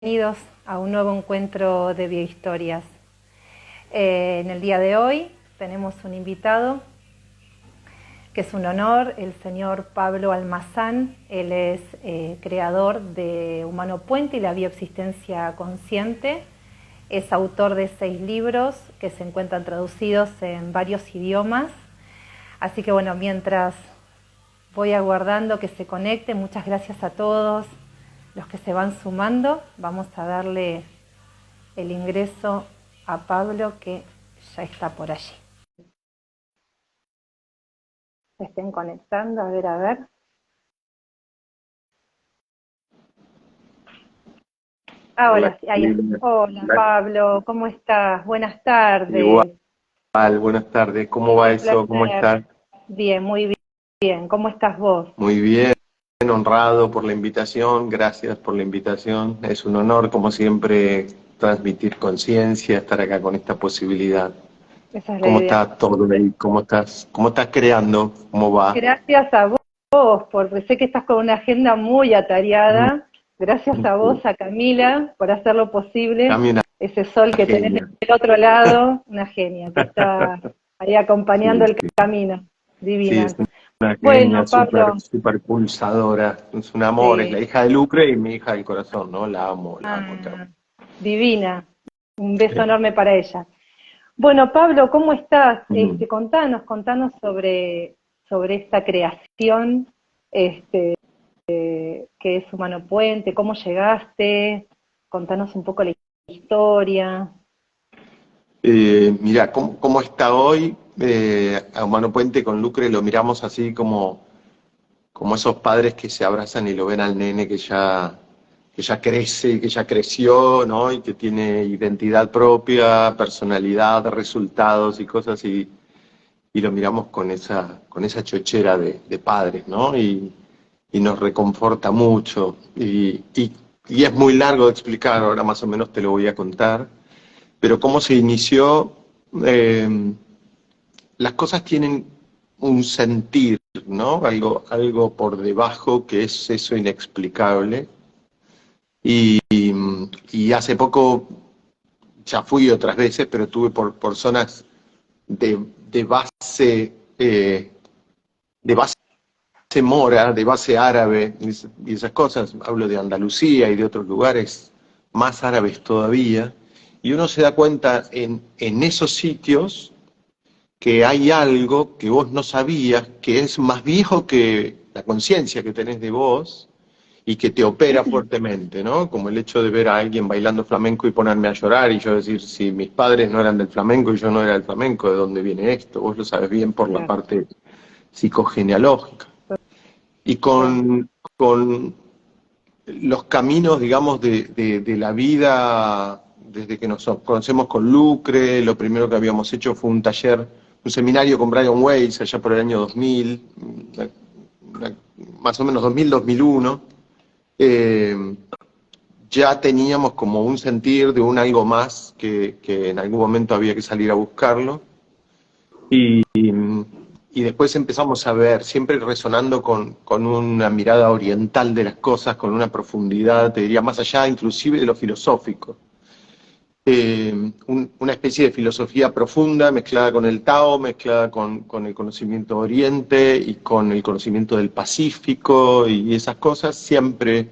Bienvenidos a un nuevo encuentro de biohistorias. En el día de hoy tenemos un invitado que es un honor, el señor Pablo Almazán. Él es creador de Humano Puente y la bioexistencia consciente. Es autor de 6 libros que se encuentran traducidos en varios idiomas. Así que bueno, mientras voy aguardando que se conecte, muchas gracias a todos los que se van sumando. Vamos a darle el ingreso a Pablo, que ya está por allí. Se estén conectando, a ver. Ahora sí, ahí está. Hola Pablo, ¿cómo estás? Buenas tardes. Igual, buenas tardes. ¿Cómo va eso? ¿Cómo estás? Bien, muy bien. ¿Cómo estás vos? Muy bien, honrado por la invitación. Gracias por la invitación. Es un honor, como siempre, transmitir conciencia, estar acá con esta posibilidad. Esa es la ¿Cómo idea. está todo ahí? ¿Cómo estás creando? ¿Cómo va? Gracias a vos, porque sé que estás con una agenda muy atareada. Gracias a vos, a Camila, por hacerlo posible. Camila, Ese sol que tenés del otro lado, una genia, que está ahí acompañando el camino. Divina. Sí, es una Bueno, genia, Pablo. súper pulsadora. Es un amor, es la Sí. hija de Lucre y mi hija del corazón, ¿no? La amo, Divina. Un beso enorme para ella. Bueno, Pablo, ¿cómo estás? Contanos sobre esta creación, que es Humano Puente, cómo llegaste, contanos un poco la historia. Mirá, ¿cómo está hoy? A Humano Puente con Lucre lo miramos así como esos padres que se abrazan y lo ven al nene que ya crece, que ya creció, ¿no? Y que tiene identidad propia, personalidad, resultados y cosas, y lo miramos con esa chochera de padres, ¿no? Y nos reconforta mucho. Y es muy largo de explicar, ahora más o menos te lo voy a contar. Pero cómo se inició, eh, las cosas tienen un sentir, ¿no? Algo por debajo que es eso inexplicable. Y hace poco, ya fui otras veces, pero estuve por zonas de base, de base mora, de base árabe, y esas cosas. Hablo de Andalucía y de otros lugares más árabes todavía. Y uno se da cuenta en esos sitios que hay algo que vos no sabías, que es más viejo que la conciencia que tenés de vos y que te opera fuertemente, ¿no? Como el hecho de ver a alguien bailando flamenco y ponerme a llorar y yo decir, si mis padres no eran del flamenco y yo no era del flamenco, ¿de dónde viene esto? Vos lo sabes bien por la parte psicogenealógica. Y con los caminos, digamos, de la vida, desde que nos conocemos con Lucre, lo primero que habíamos hecho fue un taller, un seminario con Brian Weiss, allá por el año 2000, más o menos 2000-2001. Ya teníamos como un sentir de un algo más que en algún momento había que salir a buscarlo. Y después empezamos a ver, siempre resonando con una mirada oriental de las cosas, con una profundidad, te diría, más allá inclusive de lo filosófico. Una especie de filosofía profunda mezclada con el Tao, mezclada con el conocimiento de Oriente y con el conocimiento del Pacífico y esas cosas. Siempre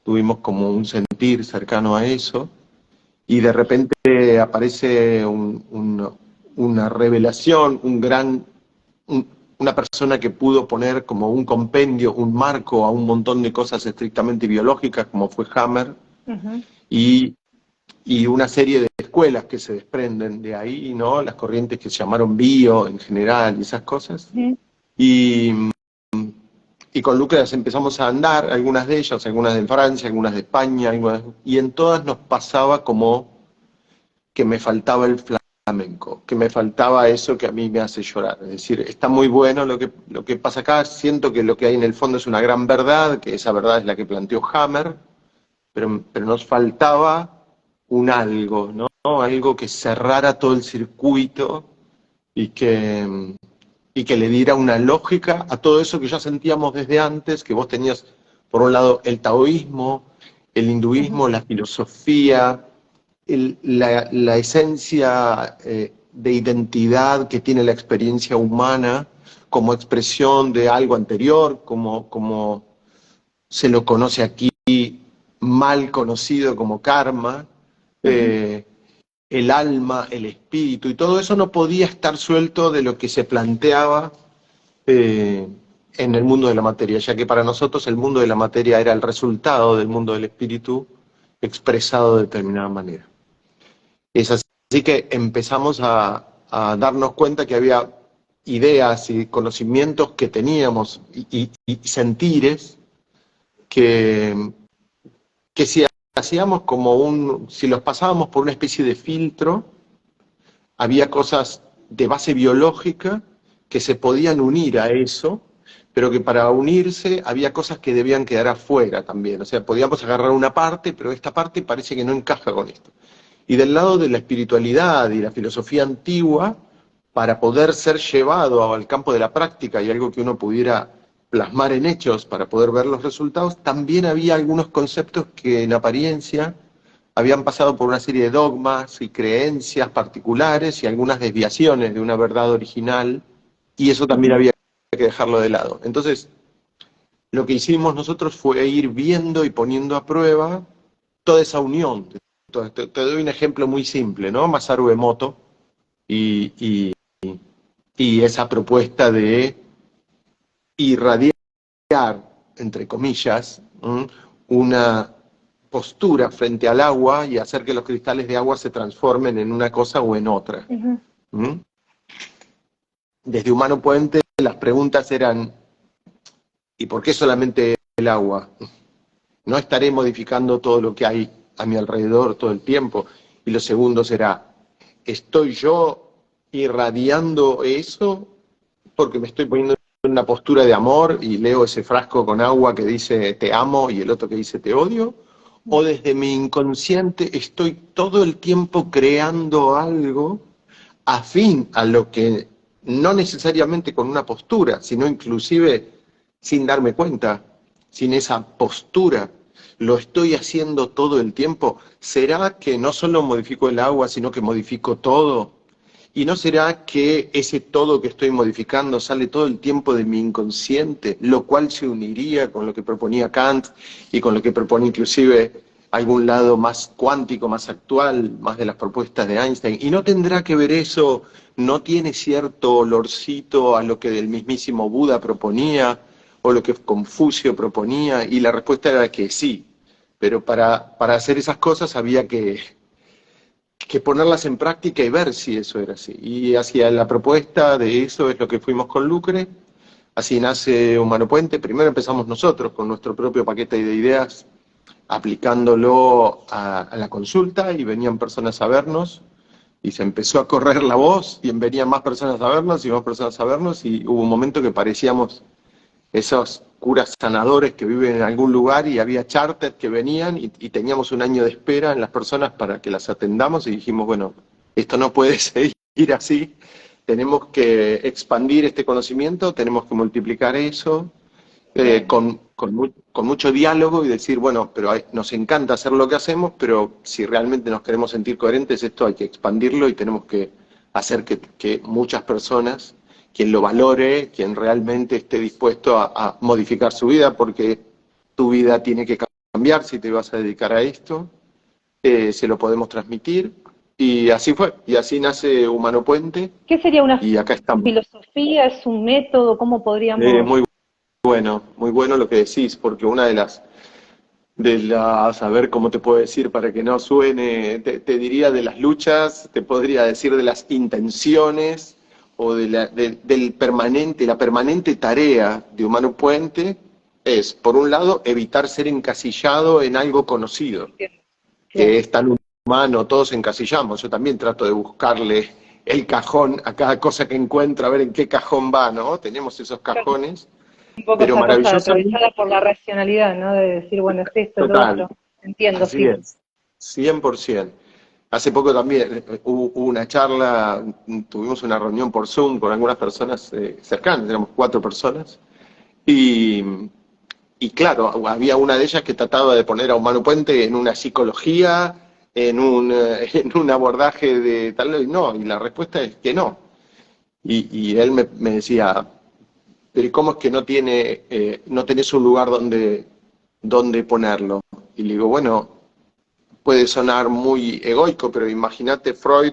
tuvimos como un sentir cercano a eso. Y de repente aparece una revelación, una persona que pudo poner como un compendio, un marco a un montón de cosas estrictamente biológicas, como fue Hammer, y, y una serie de escuelas que se desprenden de ahí, ¿no? Las corrientes que se llamaron bio en general y esas cosas. Y, y con Lucas empezamos a andar, algunas de ellas, algunas de Francia, algunas de España, y en todas nos pasaba como que me faltaba el flamenco, que me faltaba eso que a mí me hace llorar. Es decir, está muy bueno lo que pasa acá, siento que lo que hay en el fondo es una gran verdad, que esa verdad es la que planteó Hammer, pero nos faltaba un algo, ¿no? Algo que cerrara todo el circuito y que le diera una lógica a todo eso que ya sentíamos desde antes, que vos tenías, por un lado, el taoísmo, el hinduismo, la filosofía, la esencia de identidad que tiene la experiencia humana como expresión de algo anterior, como se lo conoce aquí, mal conocido como karma, el alma, el espíritu, y todo eso no podía estar suelto de lo que se planteaba en el mundo de la materia, ya que para nosotros el mundo de la materia era el resultado del mundo del espíritu expresado de determinada manera. Es así que empezamos a darnos cuenta que había ideas y conocimientos que teníamos y sentires que si hacíamos si los pasábamos por una especie de filtro, había cosas de base biológica que se podían unir a eso, pero que para unirse había cosas que debían quedar afuera también. O sea, podíamos agarrar una parte, pero esta parte parece que no encaja con esto. Y del lado de la espiritualidad y la filosofía antigua, para poder ser llevado al campo de la práctica y algo que uno pudiera plasmar en hechos para poder ver los resultados, también había algunos conceptos que en apariencia habían pasado por una serie de dogmas y creencias particulares y algunas desviaciones de una verdad original, y eso también había que dejarlo de lado. Entonces, lo que hicimos nosotros fue ir viendo y poniendo a prueba toda esa unión. Te doy un ejemplo muy simple, ¿no? Masaru Emoto y esa propuesta de irradiar, entre comillas, una postura frente al agua y hacer que los cristales de agua se transformen en una cosa o en otra. Desde Humano Puente las preguntas eran, ¿y por qué solamente el agua? ¿No estaré modificando todo lo que hay a mi alrededor todo el tiempo? Y lo segundo será, ¿estoy yo irradiando eso porque me estoy poniendo en una postura de amor y leo ese frasco con agua que dice te amo y el otro que dice te odio? ¿O desde mi inconsciente estoy todo el tiempo creando algo afín a lo que, no necesariamente con una postura, sino inclusive sin darme cuenta, sin esa postura, lo estoy haciendo todo el tiempo? ¿Será que no solo modifico el agua, sino que modifico todo? ¿Y no será que ese todo que estoy modificando sale todo el tiempo de mi inconsciente, lo cual se uniría con lo que proponía Kant y con lo que propone inclusive algún lado más cuántico, más actual, más de las propuestas de Einstein? ¿Y no tendrá que ver eso, no tiene cierto olorcito a lo que el mismísimo Buda proponía o lo que Confucio proponía? Y la respuesta era que sí, pero para hacer esas cosas había que ponerlas en práctica y ver si eso era así. Y hacia la propuesta de eso es lo que fuimos con Lucre. Así nace Humano Puente. Primero empezamos nosotros con nuestro propio paquete de ideas, aplicándolo a la consulta, y venían personas a vernos, y se empezó a correr la voz, y venían más personas a vernos, y más personas a vernos, y hubo un momento que parecíamos esos curas sanadores que viven en algún lugar, y había charters que venían y teníamos un año de espera en las personas para que las atendamos, y dijimos, bueno, esto no puede seguir así, tenemos que expandir este conocimiento, tenemos que multiplicar eso, con mucho diálogo, y decir, bueno, pero nos encanta hacer lo que hacemos, pero si realmente nos queremos sentir coherentes, esto hay que expandirlo y tenemos que hacer que muchas personas, quien lo valore, quien realmente esté dispuesto a modificar su vida, porque tu vida tiene que cambiar si te vas a dedicar a esto, se lo podemos transmitir. Y así fue, y así nace Humano Puente. ¿Qué sería una y acá estamos. filosofía? ¿Es un método? ¿Cómo podríamos...? Muy bueno lo que decís, porque una de las, a ver cómo te puedo decir para que no suene, te diría de las luchas, te podría decir de las intenciones, o del permanente, la permanente tarea de Humano Puente es, por un lado, evitar ser encasillado en algo conocido, que es tan humano, todos encasillamos. Yo también trato de buscarle el cajón a cada cosa que encuentro, a ver en qué cajón va, ¿no? Tenemos esos cajones, un poco pero esa cosa maravillosamente... atravesada por la racionalidad, ¿no? De decir, bueno, es esto, es lo Total, otro. Entiendo, así sí. es, 100%. Hace poco también hubo una charla, tuvimos una reunión por Zoom con algunas personas cercanas, éramos 4 personas, y y claro, había una de ellas que trataba de poner a Humano Puente en una psicología, en un abordaje de tal, y no, y la respuesta es que no. Y él me decía, pero ¿y cómo es que no tenés un lugar donde ponerlo? Y le digo, bueno, puede sonar muy egoico, pero imagínate Freud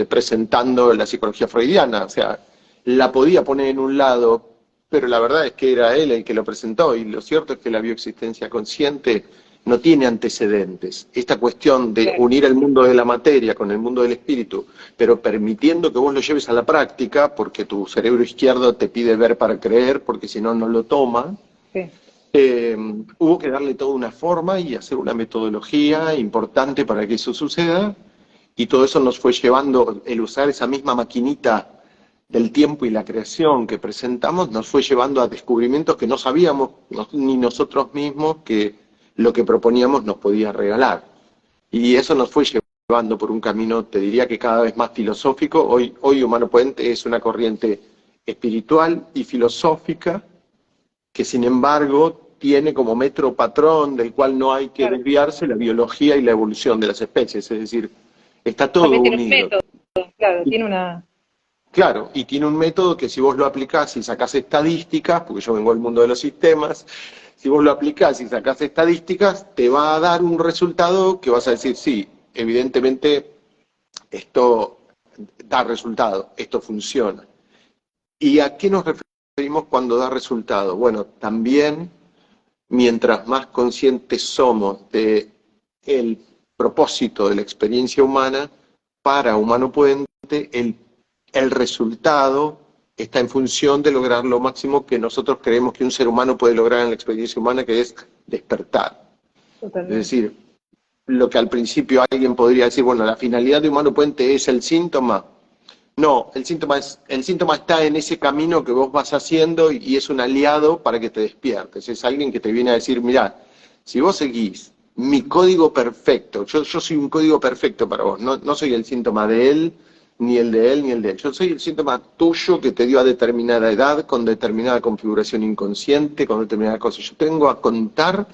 presentando la psicología freudiana, o sea, la podía poner en un lado, pero la verdad es que era él el que lo presentó, y lo cierto es que la bioexistencia consciente no tiene antecedentes. Esta cuestión de unir el mundo de la materia con el mundo del espíritu, pero permitiendo que vos lo lleves a la práctica, porque tu cerebro izquierdo te pide ver para creer, porque si no, no lo toma. Sí. Hubo que darle toda una forma y hacer una metodología importante para que eso suceda, y todo eso nos fue llevando, el usar esa misma maquinita del tiempo y la creación que presentamos, nos fue llevando a descubrimientos que no sabíamos ni nosotros mismos que lo que proponíamos nos podía regalar. Y eso nos fue llevando por un camino, te diría que cada vez más filosófico. Hoy Humano Puente es una corriente espiritual y filosófica que sin embargo tiene como metro patrón del cual no hay que desviarse la biología y la evolución de las especies, es decir, está todo unido. Tiene un método, claro, tiene una... Claro, y tiene un método que si vos lo aplicás y sacás estadísticas, porque yo vengo del mundo de los sistemas, si vos lo aplicás y sacás estadísticas, te va a dar un resultado que vas a decir, sí, evidentemente esto da resultado, esto funciona. ¿Y a qué nos referimos cuando da resultado? Bueno, también mientras más conscientes somos del propósito de la experiencia humana, para Humano Puente, el resultado está en función de lograr lo máximo que nosotros creemos que un ser humano puede lograr en la experiencia humana, que es despertar. Totalmente. Es decir, lo que al principio alguien podría decir, bueno, la finalidad de Humano Puente es el síntoma. No, el síntoma está en ese camino que vos vas haciendo y es un aliado para que te despiertes. Es alguien que te viene a decir, mirá, si vos seguís mi código perfecto, yo soy un código perfecto para vos, no soy el síntoma de él, ni el de él, ni el de él. Yo soy el síntoma tuyo que te dio a determinada edad, con determinada configuración inconsciente, con determinada cosa. Yo tengo a contar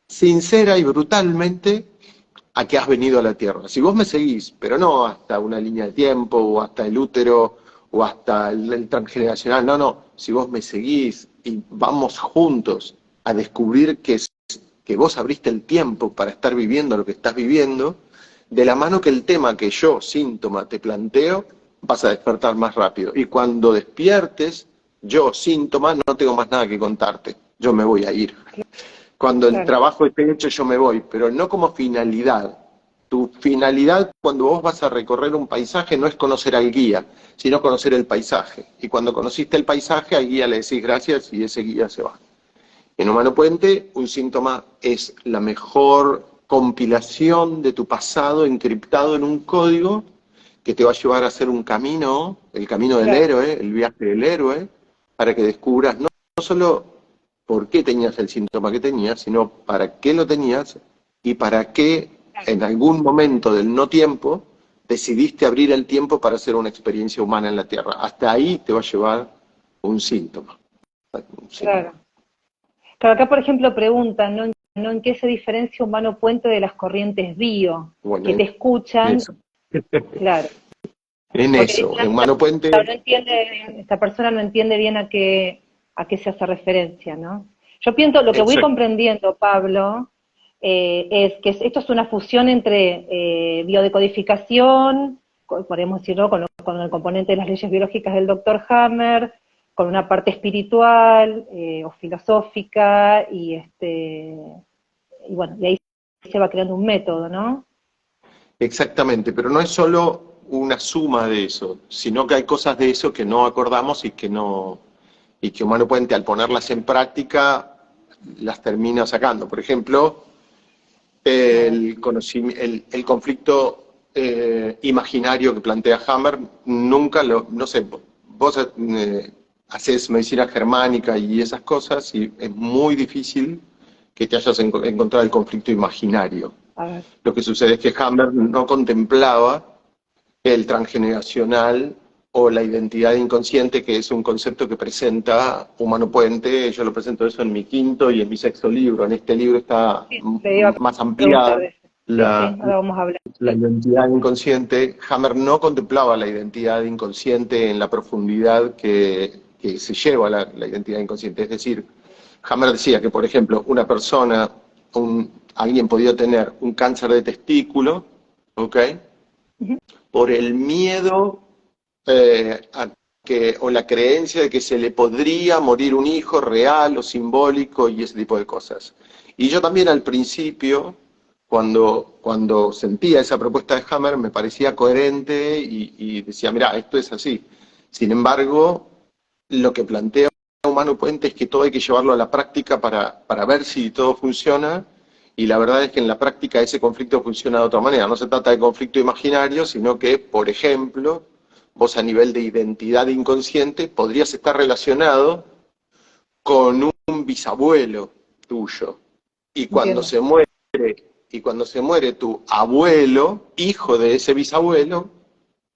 sincera y brutalmente a qué has venido a la Tierra. Si vos me seguís, pero no hasta una línea de tiempo, o hasta el útero, o hasta el transgeneracional, no. Si vos me seguís y vamos juntos a descubrir que vos abriste el tiempo para estar viviendo lo que estás viviendo, de la mano que el tema que yo, síntoma, te planteo, vas a despertar más rápido. Y cuando despiertes, yo, síntoma, no tengo más nada que contarte. Yo me voy a ir. Cuando el trabajo esté hecho, yo me voy, pero no como finalidad. Tu finalidad cuando vos vas a recorrer un paisaje no es conocer al guía, sino conocer el paisaje. Y cuando conociste el paisaje, al guía le decís gracias y ese guía se va. En Humano Puente, un síntoma es la mejor compilación de tu pasado encriptado en un código que te va a llevar a hacer un camino, el camino del héroe, el viaje del héroe, para que descubras no solo por qué tenías el síntoma que tenías, sino para qué lo tenías y para qué en algún momento del no tiempo decidiste abrir el tiempo para hacer una experiencia humana en la Tierra. Hasta ahí te va a llevar un síntoma. Claro. Claro, acá por ejemplo preguntan, ¿no? ¿En qué se diferencia Humano Puente de las corrientes bio? Bueno, que te escuchan. Eso. Claro. En porque eso, en Humano Puente... No entiende, esta persona no entiende bien a qué se hace referencia, ¿no? Yo pienso, lo que voy comprendiendo, Pablo, es que esto es una fusión entre biodecodificación, podemos decirlo, con el componente de las leyes biológicas del Dr. Hammer, con una parte espiritual o filosófica, y bueno, y ahí se va creando un método, ¿no? Exactamente, pero no es solo una suma de eso, sino que hay cosas de eso que no acordamos y que Humano Puente, al ponerlas en práctica, las termina sacando. Por ejemplo, el conflicto imaginario que plantea Hammer, nunca no sé, vos haces medicina germánica y esas cosas, y es muy difícil que te hayas encontrado el conflicto imaginario. Lo que sucede es que Hammer no contemplaba el transgeneracional o la identidad inconsciente, que es un concepto que presenta Humano Puente. Yo lo presento eso en mi quinto y en mi sexto libro. En este libro está Sí, le iba a más preguntar ampliada de eso. Sí, sí, la, ahora vamos a hablar. la identidad inconsciente. Hammer no contemplaba la identidad inconsciente en la profundidad que se lleva la identidad inconsciente. Es decir, Hammer decía que, por ejemplo, una persona, alguien podía tener un cáncer de testículo, ¿ok? Ujú. Por el miedo o la creencia de que se le podría morir un hijo real o simbólico y ese tipo de cosas. Y yo también al principio, cuando sentía esa propuesta de Hammer, me parecía coherente y decía, mira, esto es así. Sin embargo, lo que plantea Humano Puente es que todo hay que llevarlo a la práctica para ver si todo funciona, y la verdad es que en la práctica ese conflicto funciona de otra manera. No se trata de conflicto imaginario, sino que, por ejemplo, vos a nivel de identidad inconsciente podrías estar relacionado con un bisabuelo tuyo. Y cuando Entiendo. se muere, y cuando se muere tu abuelo, hijo de ese bisabuelo,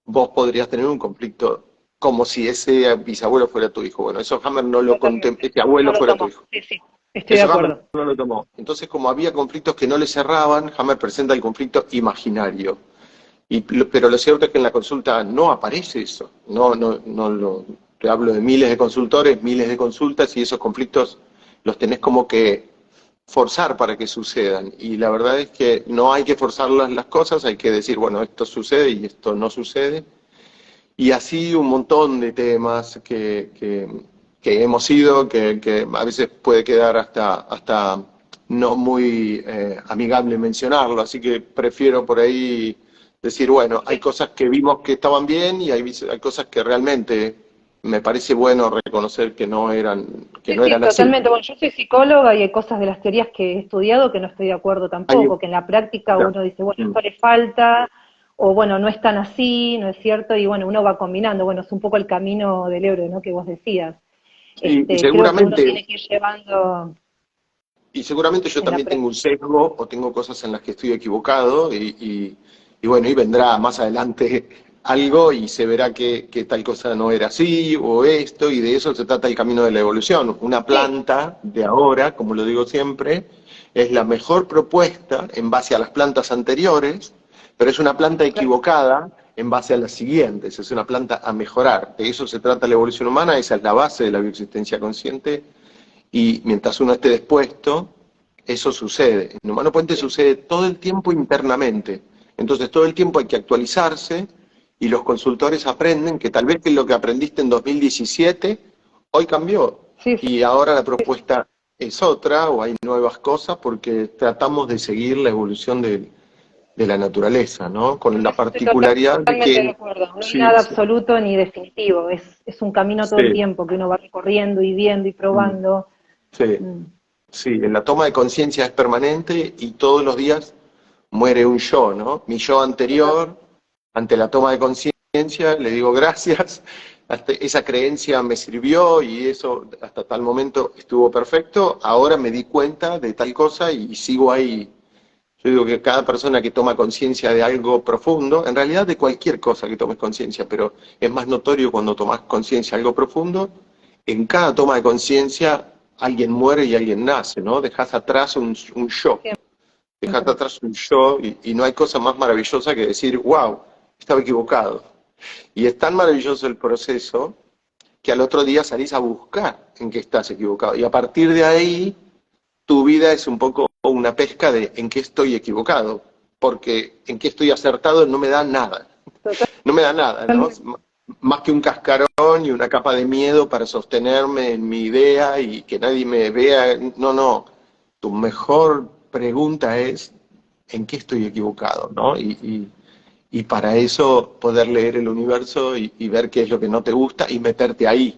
vos podrías tener un conflicto como si ese bisabuelo fuera tu hijo. Bueno, eso Hammer no lo contempla, Totalmente. ese No abuelo lo fuera tu tomo. hijo. Sí, sí. Estoy de Eso Hammer acuerdo. no lo tomó. Entonces, como había conflictos que no le cerraban, Hammer presenta el conflicto imaginario. Pero lo cierto es que en la consulta no aparece eso. Te hablo de miles de consultores, miles de consultas, y esos conflictos los tenés como que forzar para que sucedan. Y la verdad es que no hay que forzar las cosas, hay que decir, bueno, esto sucede y esto no sucede. Y así un montón de temas que hemos ido, que a veces puede quedar hasta no muy amigable mencionarlo, así que prefiero por ahí decir, bueno, hay Sí. cosas que vimos que estaban bien y hay cosas que realmente me parece bueno reconocer que Sí, no sí, eran así. totalmente. Bueno, yo soy psicóloga y hay cosas de las teorías que he estudiado que no estoy de acuerdo Hay, tampoco, que en la práctica ya, uno dice, bueno, mm. esto le falta, o bueno, no es tan así, no es cierto, y bueno, uno va combinando. Bueno, es un poco el camino del héroe, ¿no? Que vos decías. Y Creo que uno seguramente tiene que ir llevando Y seguramente yo en la también tengo práctica. un sesgo o tengo cosas en las que estoy equivocado y bueno, y vendrá más adelante algo y se verá que tal cosa no era así o esto, y de eso se trata el camino de la evolución. Una Sí, planta de ahora, como lo digo siempre, es la mejor propuesta en base a las plantas anteriores, pero es una planta claro. equivocada en base a las siguientes, es una planta a mejorar. De eso se trata la evolución humana, esa es la base de la bioexistencia consciente, y mientras uno esté dispuesto, eso sucede. En Humano Puente Sí. sucede todo el tiempo internamente. Entonces todo el tiempo hay que actualizarse, y los consultores aprenden que tal vez que lo que aprendiste en 2017 hoy cambió Sí, sí, y ahora la propuesta es otra o hay nuevas cosas porque tratamos de seguir la evolución de la naturaleza, ¿no? Con en la eso estoy particularidad de totalmente de que acuerdo. No hay sí, nada sí, absoluto ni definitivo, es un camino todo el sí, tiempo que uno va recorriendo y viendo y probando. sí. Mm. Sí, en la toma de conciencia es permanente y todos los días muere un yo, ¿no? Mi yo Totalmente. anterior, ante la toma de conciencia, le digo gracias, hasta esa creencia me sirvió y eso hasta tal momento estuvo perfecto, ahora me di cuenta de tal cosa y sigo ahí. Yo digo que cada persona que toma conciencia de algo profundo, en realidad de cualquier cosa que tomes conciencia, pero es más notorio cuando tomas conciencia de algo profundo, en cada toma de conciencia alguien muere y alguien nace, ¿no? Dejas atrás un yo, dejas Siempre. atrás un yo y no hay cosa más maravillosa que decir, wow, estaba equivocado. Y es tan maravilloso el proceso que al otro día salís a buscar en qué estás equivocado. Y a partir de ahí tu vida es un poco una pesca de en qué estoy equivocado, porque en qué estoy acertado no me da nada, no me da nada, ¿no? Totalmente. Más que un cascarón y una capa de miedo para sostenerme en mi idea y que nadie me vea, no, no, tu mejor pregunta es en qué estoy equivocado, ¿no? Y para eso poder leer el universo y ver qué es lo que no te gusta y meterte ahí. Sí,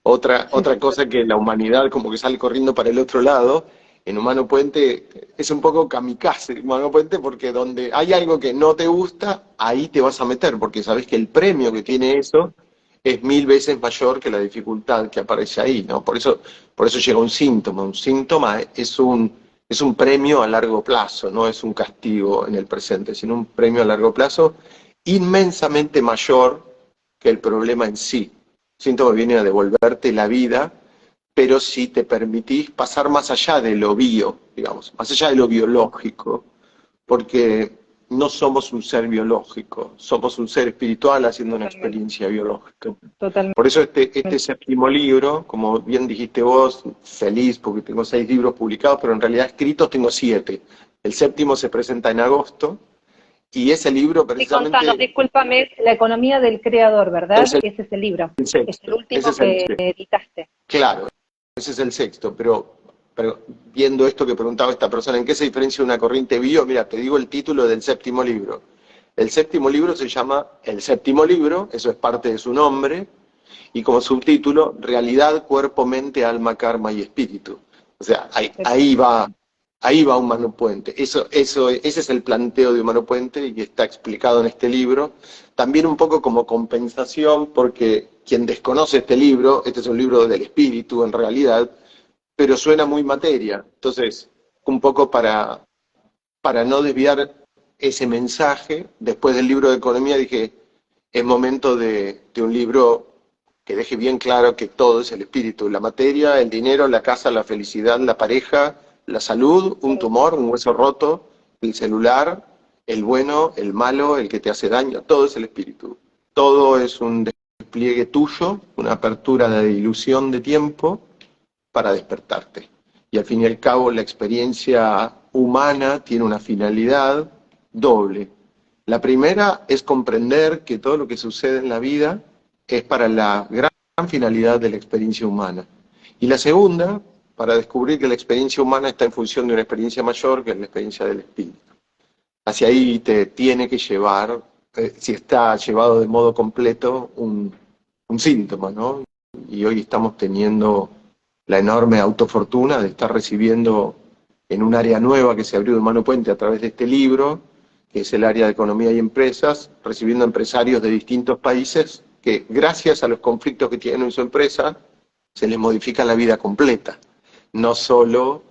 Otra sí, cosa que la humanidad como que sale corriendo para el otro lado, en Humano Puente es un poco kamikaze, Humano Puente, porque donde hay algo que no te gusta, ahí te vas a meter, porque sabes que el premio que tiene eso es 1000 veces mayor que la dificultad que aparece ahí, ¿no? Por eso llega un síntoma. Un síntoma es un premio a largo plazo, no es un castigo en el presente, sino un premio a largo plazo inmensamente mayor que el problema en sí. El síntoma viene a devolverte la vida, pero si te permitís pasar más allá de lo bio, digamos, más allá de lo biológico, porque no somos un ser biológico, somos un ser espiritual haciendo una Totalmente. experiencia biológica. Totalmente. Por eso este séptimo libro, como bien dijiste vos, feliz porque tengo 6 libros publicados, pero en realidad escritos tengo 7. El séptimo se presenta en agosto, y ese libro Sí, contanos, precisamente discúlpame, es La economía del creador, ¿verdad? es el Ese es el libro, es el sexto, ese último es el que sexto. editaste. Claro, ese es el sexto, pero viendo esto que preguntaba esta persona, ¿en qué se diferencia una corriente bio? Mira, te digo el título del séptimo libro. El séptimo libro se llama El séptimo libro, eso es parte de su nombre, y como subtítulo, Realidad, Cuerpo, Mente, Alma, Karma y Espíritu. O sea, ahí va Humano Puente. Ese es el planteo de Humano Puente y está explicado en este libro. También un poco como compensación, porque quien desconoce este libro, este es un libro del espíritu en realidad, pero suena muy materia. Entonces, un poco para no desviar ese mensaje, después del libro de economía dije, es momento de un libro que deje bien claro que todo es el espíritu, la materia, el dinero, la casa, la felicidad, la pareja, la salud, un tumor, un hueso roto, el celular, el bueno, el malo, el que te hace daño, todo es el espíritu. Todo es un despliegue tuyo, una apertura de ilusión de tiempo para despertarte. Y al fin y al cabo la experiencia humana tiene una finalidad doble. La primera es comprender que todo lo que sucede en la vida es para la gran finalidad de la experiencia humana. Y la segunda, para descubrir que la experiencia humana está en función de una experiencia mayor, que es la experiencia del espíritu. Hacia ahí te tiene que llevar, si está llevado de modo completo, un síntoma, ¿no? Y hoy estamos teniendo la enorme autofortuna de estar recibiendo en un área nueva que se abrió de Humano Puente a través de este libro, que es el área de economía y empresas, recibiendo empresarios de distintos países que gracias a los conflictos que tienen en su empresa se les modifica la vida completa, no solo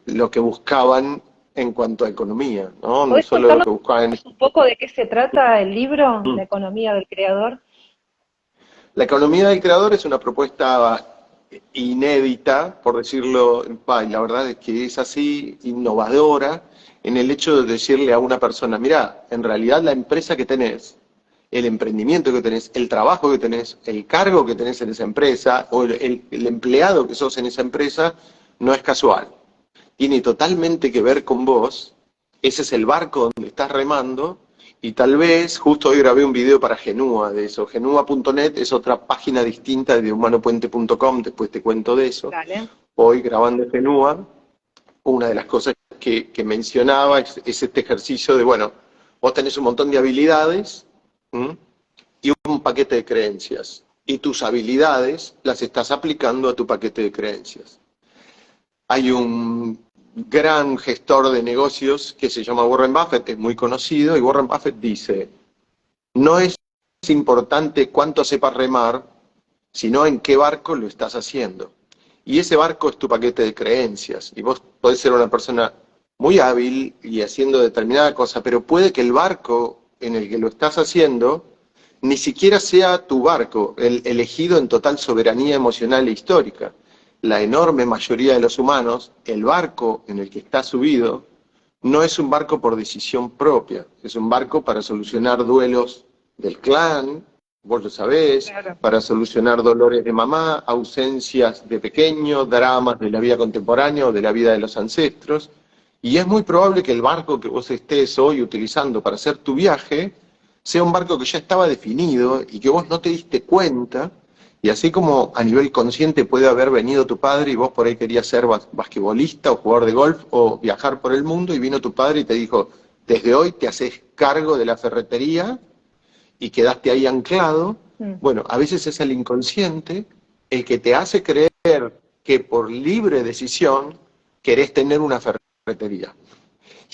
lo que buscaban en cuanto a economía, ¿no? No ¿Podés solo lo contarnos que buscaban. un poco de qué se trata el libro, La economía del creador? La economía del creador es una propuesta inédita, por decirlo, y la verdad es que es así, innovadora, en el hecho de decirle a una persona, mira, en realidad la empresa que tenés, el emprendimiento que tenés, el trabajo que tenés, el cargo que tenés en esa empresa, o el empleado que sos en esa empresa, no es casual. Tiene totalmente que ver con vos, ese es el barco donde estás remando, y tal vez, justo hoy grabé un video para Genua de eso. Genua.net es otra página distinta de humanopuente.com, después te cuento de eso. Dale. Hoy grabando Genua, una de las cosas que mencionaba es este ejercicio de, bueno, vos tenés un montón de habilidades y un paquete de creencias. Y tus habilidades las estás aplicando a tu paquete de creencias. Hay un gran gestor de negocios que se llama Warren Buffett, es muy conocido, y Warren Buffett dice, no es importante cuánto sepas remar, sino en qué barco lo estás haciendo. Y ese barco es tu paquete de creencias, y vos podés ser una persona muy hábil y haciendo determinada cosa, pero puede que el barco en el que lo estás haciendo ni siquiera sea tu barco, el elegido en total soberanía emocional e histórica. La enorme mayoría de los humanos, el barco en el que está subido, no es un barco por decisión propia, es un barco para solucionar duelos del clan, vos lo sabés, Claro. para solucionar dolores de mamá, ausencias de pequeño, dramas de la vida contemporánea o de la vida de los ancestros, y es muy probable que el barco que vos estés hoy utilizando para hacer tu viaje sea un barco que ya estaba definido y que vos no te diste cuenta. Y así como a nivel consciente puede haber venido tu padre y vos por ahí querías ser basquetbolista o jugador de golf o viajar por el mundo y vino tu padre y te dijo, desde hoy te haces cargo de la ferretería y quedaste ahí anclado. Bueno, a veces es el inconsciente el que te hace creer que por libre decisión querés tener una ferretería.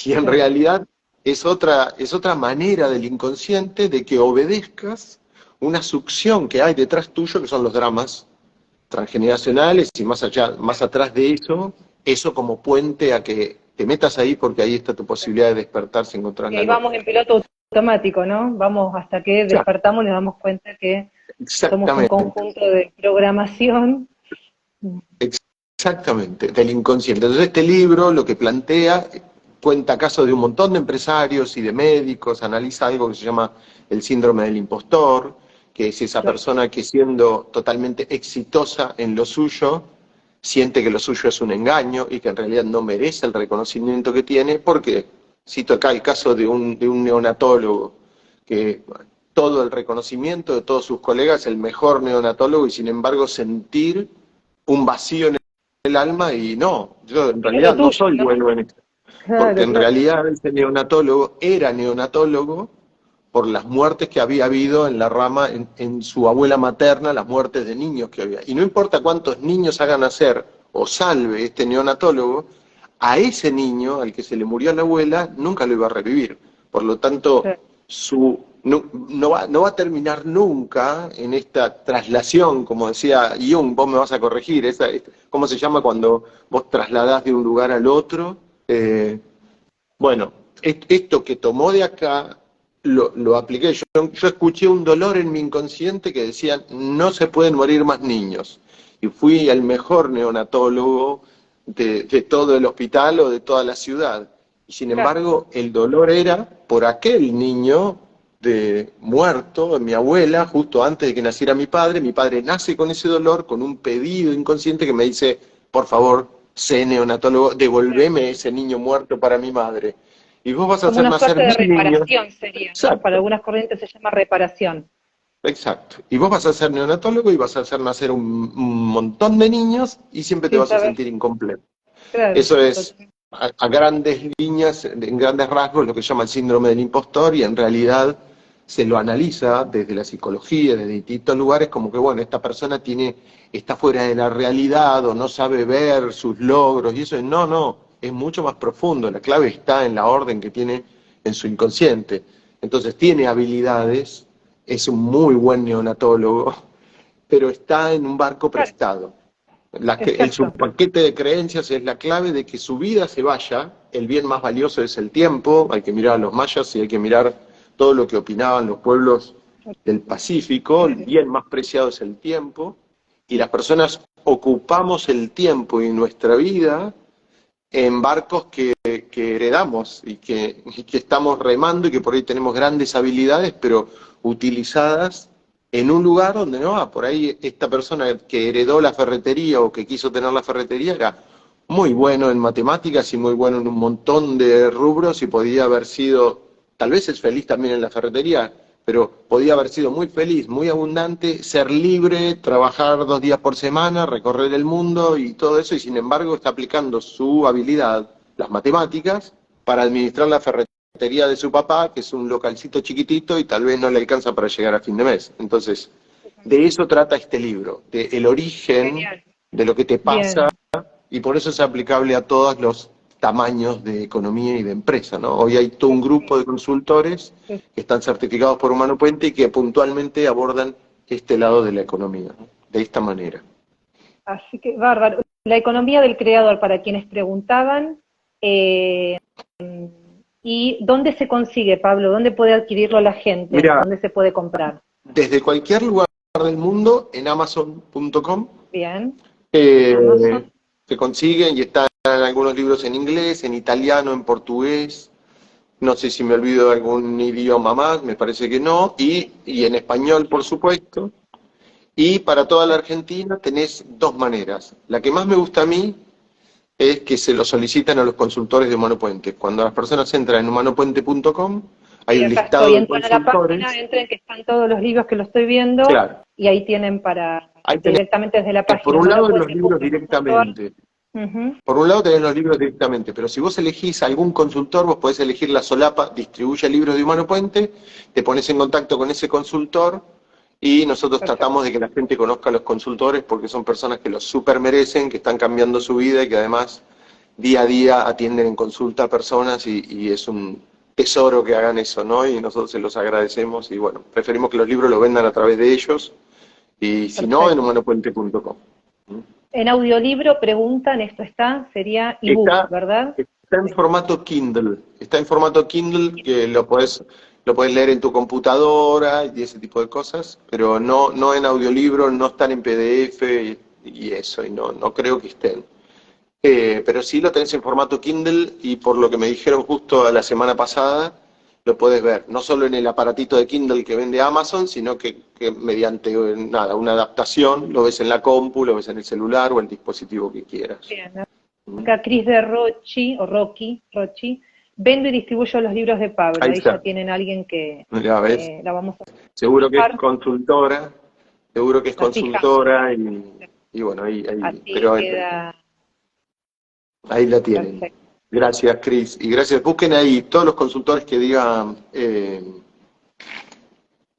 Y en realidad es otra manera del inconsciente de que obedezcas una succión que hay detrás tuyo, que son los dramas transgeneracionales, y más allá, más atrás de eso como puente a que te metas ahí, porque ahí está tu posibilidad de despertarse, encontrar Y la ahí luz. vamos en piloto automático, ¿no? Vamos hasta que Claro, despertamos y nos damos cuenta que somos un exactamente, conjunto de programación. exactamente, del inconsciente. Entonces este libro lo que plantea, cuenta casos de un montón de empresarios y de médicos, analiza algo que se llama el síndrome del impostor, que es esa Claro, persona que siendo totalmente exitosa en lo suyo, siente que lo suyo es un engaño y que en realidad no merece el reconocimiento que tiene, porque cito acá el caso de un neonatólogo, que todo el reconocimiento de todos sus colegas, el mejor neonatólogo, y sin embargo sentir un vacío en el alma y no, yo en y no es lo realidad no tuyo, soy ¿no? bueno en esto, porque Claro, en claro. realidad ese neonatólogo era neonatólogo por las muertes que había habido en la rama, en su abuela materna, las muertes de niños que había. Y no importa cuántos niños hagan nacer o salve este neonatólogo, a ese niño, al que se le murió la abuela, nunca lo iba a revivir. Por lo tanto, Claro. no va a terminar nunca en esta traslación, como decía Jung, vos me vas a corregir, ¿cómo se llama cuando vos trasladás de un lugar al otro? Bueno, esto que tomó de acá lo apliqué. Yo escuché un dolor en mi inconsciente que decía, no se pueden morir más niños. Y fui el mejor neonatólogo de todo el hospital o de toda la ciudad. Y sin Claro. embargo, el dolor era por aquel niño de muerto, mi abuela, justo antes de que naciera mi padre. Mi padre nace con ese dolor, con un pedido inconsciente que me dice, por favor, sé neonatólogo, devolveme ese niño muerto para mi madre. Y vos vas a Como hacer una nacer suerte de mil niños. reparación sería, ¿no? Para Exacto, algunas corrientes se llama reparación. exacto. Y vos vas a ser neonatólogo y vas a hacer nacer un montón de niños y siempre te Sin vas a saber, sentir incompleto. claro. Eso es a grandes líneas, en grandes rasgos, lo que se llama el síndrome del impostor, y en realidad se lo analiza desde la psicología, desde distintos lugares, como que, bueno, esta persona está fuera de la realidad o no sabe ver sus logros, y eso es, no, es mucho más profundo. La clave está en la orden que tiene en su inconsciente. Entonces tiene habilidades, es un muy buen neonatólogo, pero está en un barco Claro, prestado. Su exacto. paquete de creencias es la clave de que su vida se vaya, el bien más valioso es el tiempo, hay que mirar a los mayas y hay que mirar todo lo que opinaban los pueblos del Pacífico, el bien más preciado es el tiempo, y las personas ocupamos el tiempo y nuestra vida en barcos que heredamos y que estamos remando y que por ahí tenemos grandes habilidades, pero utilizadas en un lugar donde no va. Por ahí esta persona que heredó la ferretería o que quiso tener la ferretería era muy bueno en matemáticas y muy bueno en un montón de rubros y podía haber sido, tal vez es feliz también en la ferretería, pero podía haber sido muy feliz, muy abundante, ser libre, trabajar 2 días por semana, recorrer el mundo y todo eso, y sin embargo está aplicando su habilidad, las matemáticas, para administrar la ferretería de su papá, que es un localcito chiquitito y tal vez no le alcanza para llegar a fin de mes. Entonces, de eso trata este libro, de el origen Genial. de lo que te pasa, Bien. y por eso es aplicable a todos los tamaños de economía y de empresa, ¿no? Hoy hay todo un grupo de consultores que están certificados por Humano Puente y que puntualmente abordan este lado de la economía, ¿no? De esta manera. Así que, bárbaro. La economía del creador, para quienes preguntaban, eh, ¿y dónde se consigue, Pablo? ¿Dónde puede adquirirlo la gente? Mira, ¿Dónde se puede comprar? desde cualquier lugar del mundo, en Amazon.com, Bien. eh, Amazon. se consiguen y están algunos libros en inglés, en italiano, en portugués, no sé si me olvido de algún idioma más, me parece que no, y en español, por supuesto. Y para toda la Argentina tenés dos maneras. La que más me gusta a mí es que se lo solicitan a los consultores de Humano Puente. Cuando las personas entran en humanopuente.com, hay Sí, un acá listado estoy. de Entran a la página, consultores. entren que están todos los libros que lo estoy viendo Claro, y ahí tienen para ahí tenés, directamente desde la por página un lado, los libros humanopuente.com.ar. directamente. Ujú. Por un lado tenés los libros directamente, pero si vos elegís algún consultor, vos podés elegir la solapa, distribuye libros de Humano Puente, te pones en contacto con ese consultor y nosotros Perfecto. tratamos de que la gente conozca a los consultores porque son personas que los super merecen, que están cambiando su vida y que además día a día atienden en consulta a personas y es un tesoro que hagan eso, ¿no? Y nosotros se los agradecemos y bueno, preferimos que los libros los vendan a través de ellos y si no, en Perfecto. humanopuente.com. En audiolibro preguntan, esto está, sería ebook, Está, ¿verdad? está en formato Kindle. Está en formato Kindle que lo podés lo puedes leer en tu computadora y ese tipo de cosas, pero no en audiolibro, no están en PDF y eso, y no creo que estén. Pero sí lo tenés en formato Kindle y por lo que me dijeron justo la semana pasada, lo puedes ver, no solo en el aparatito de Kindle que vende Amazon, sino que mediante nada, una adaptación, lo ves en la compu, lo ves en el celular o el dispositivo que quieras. Bien, acá Cris de Rochi, o Rochi, vendo y distribuyo los libros de Pablo. Ahí ya tienen a alguien que ya ves. la vamos a seguro que es consultora, y bueno, ahí pero queda... ahí la tienen. Perfecto. Gracias, Cris. Y gracias. Busquen ahí todos los consultores que digan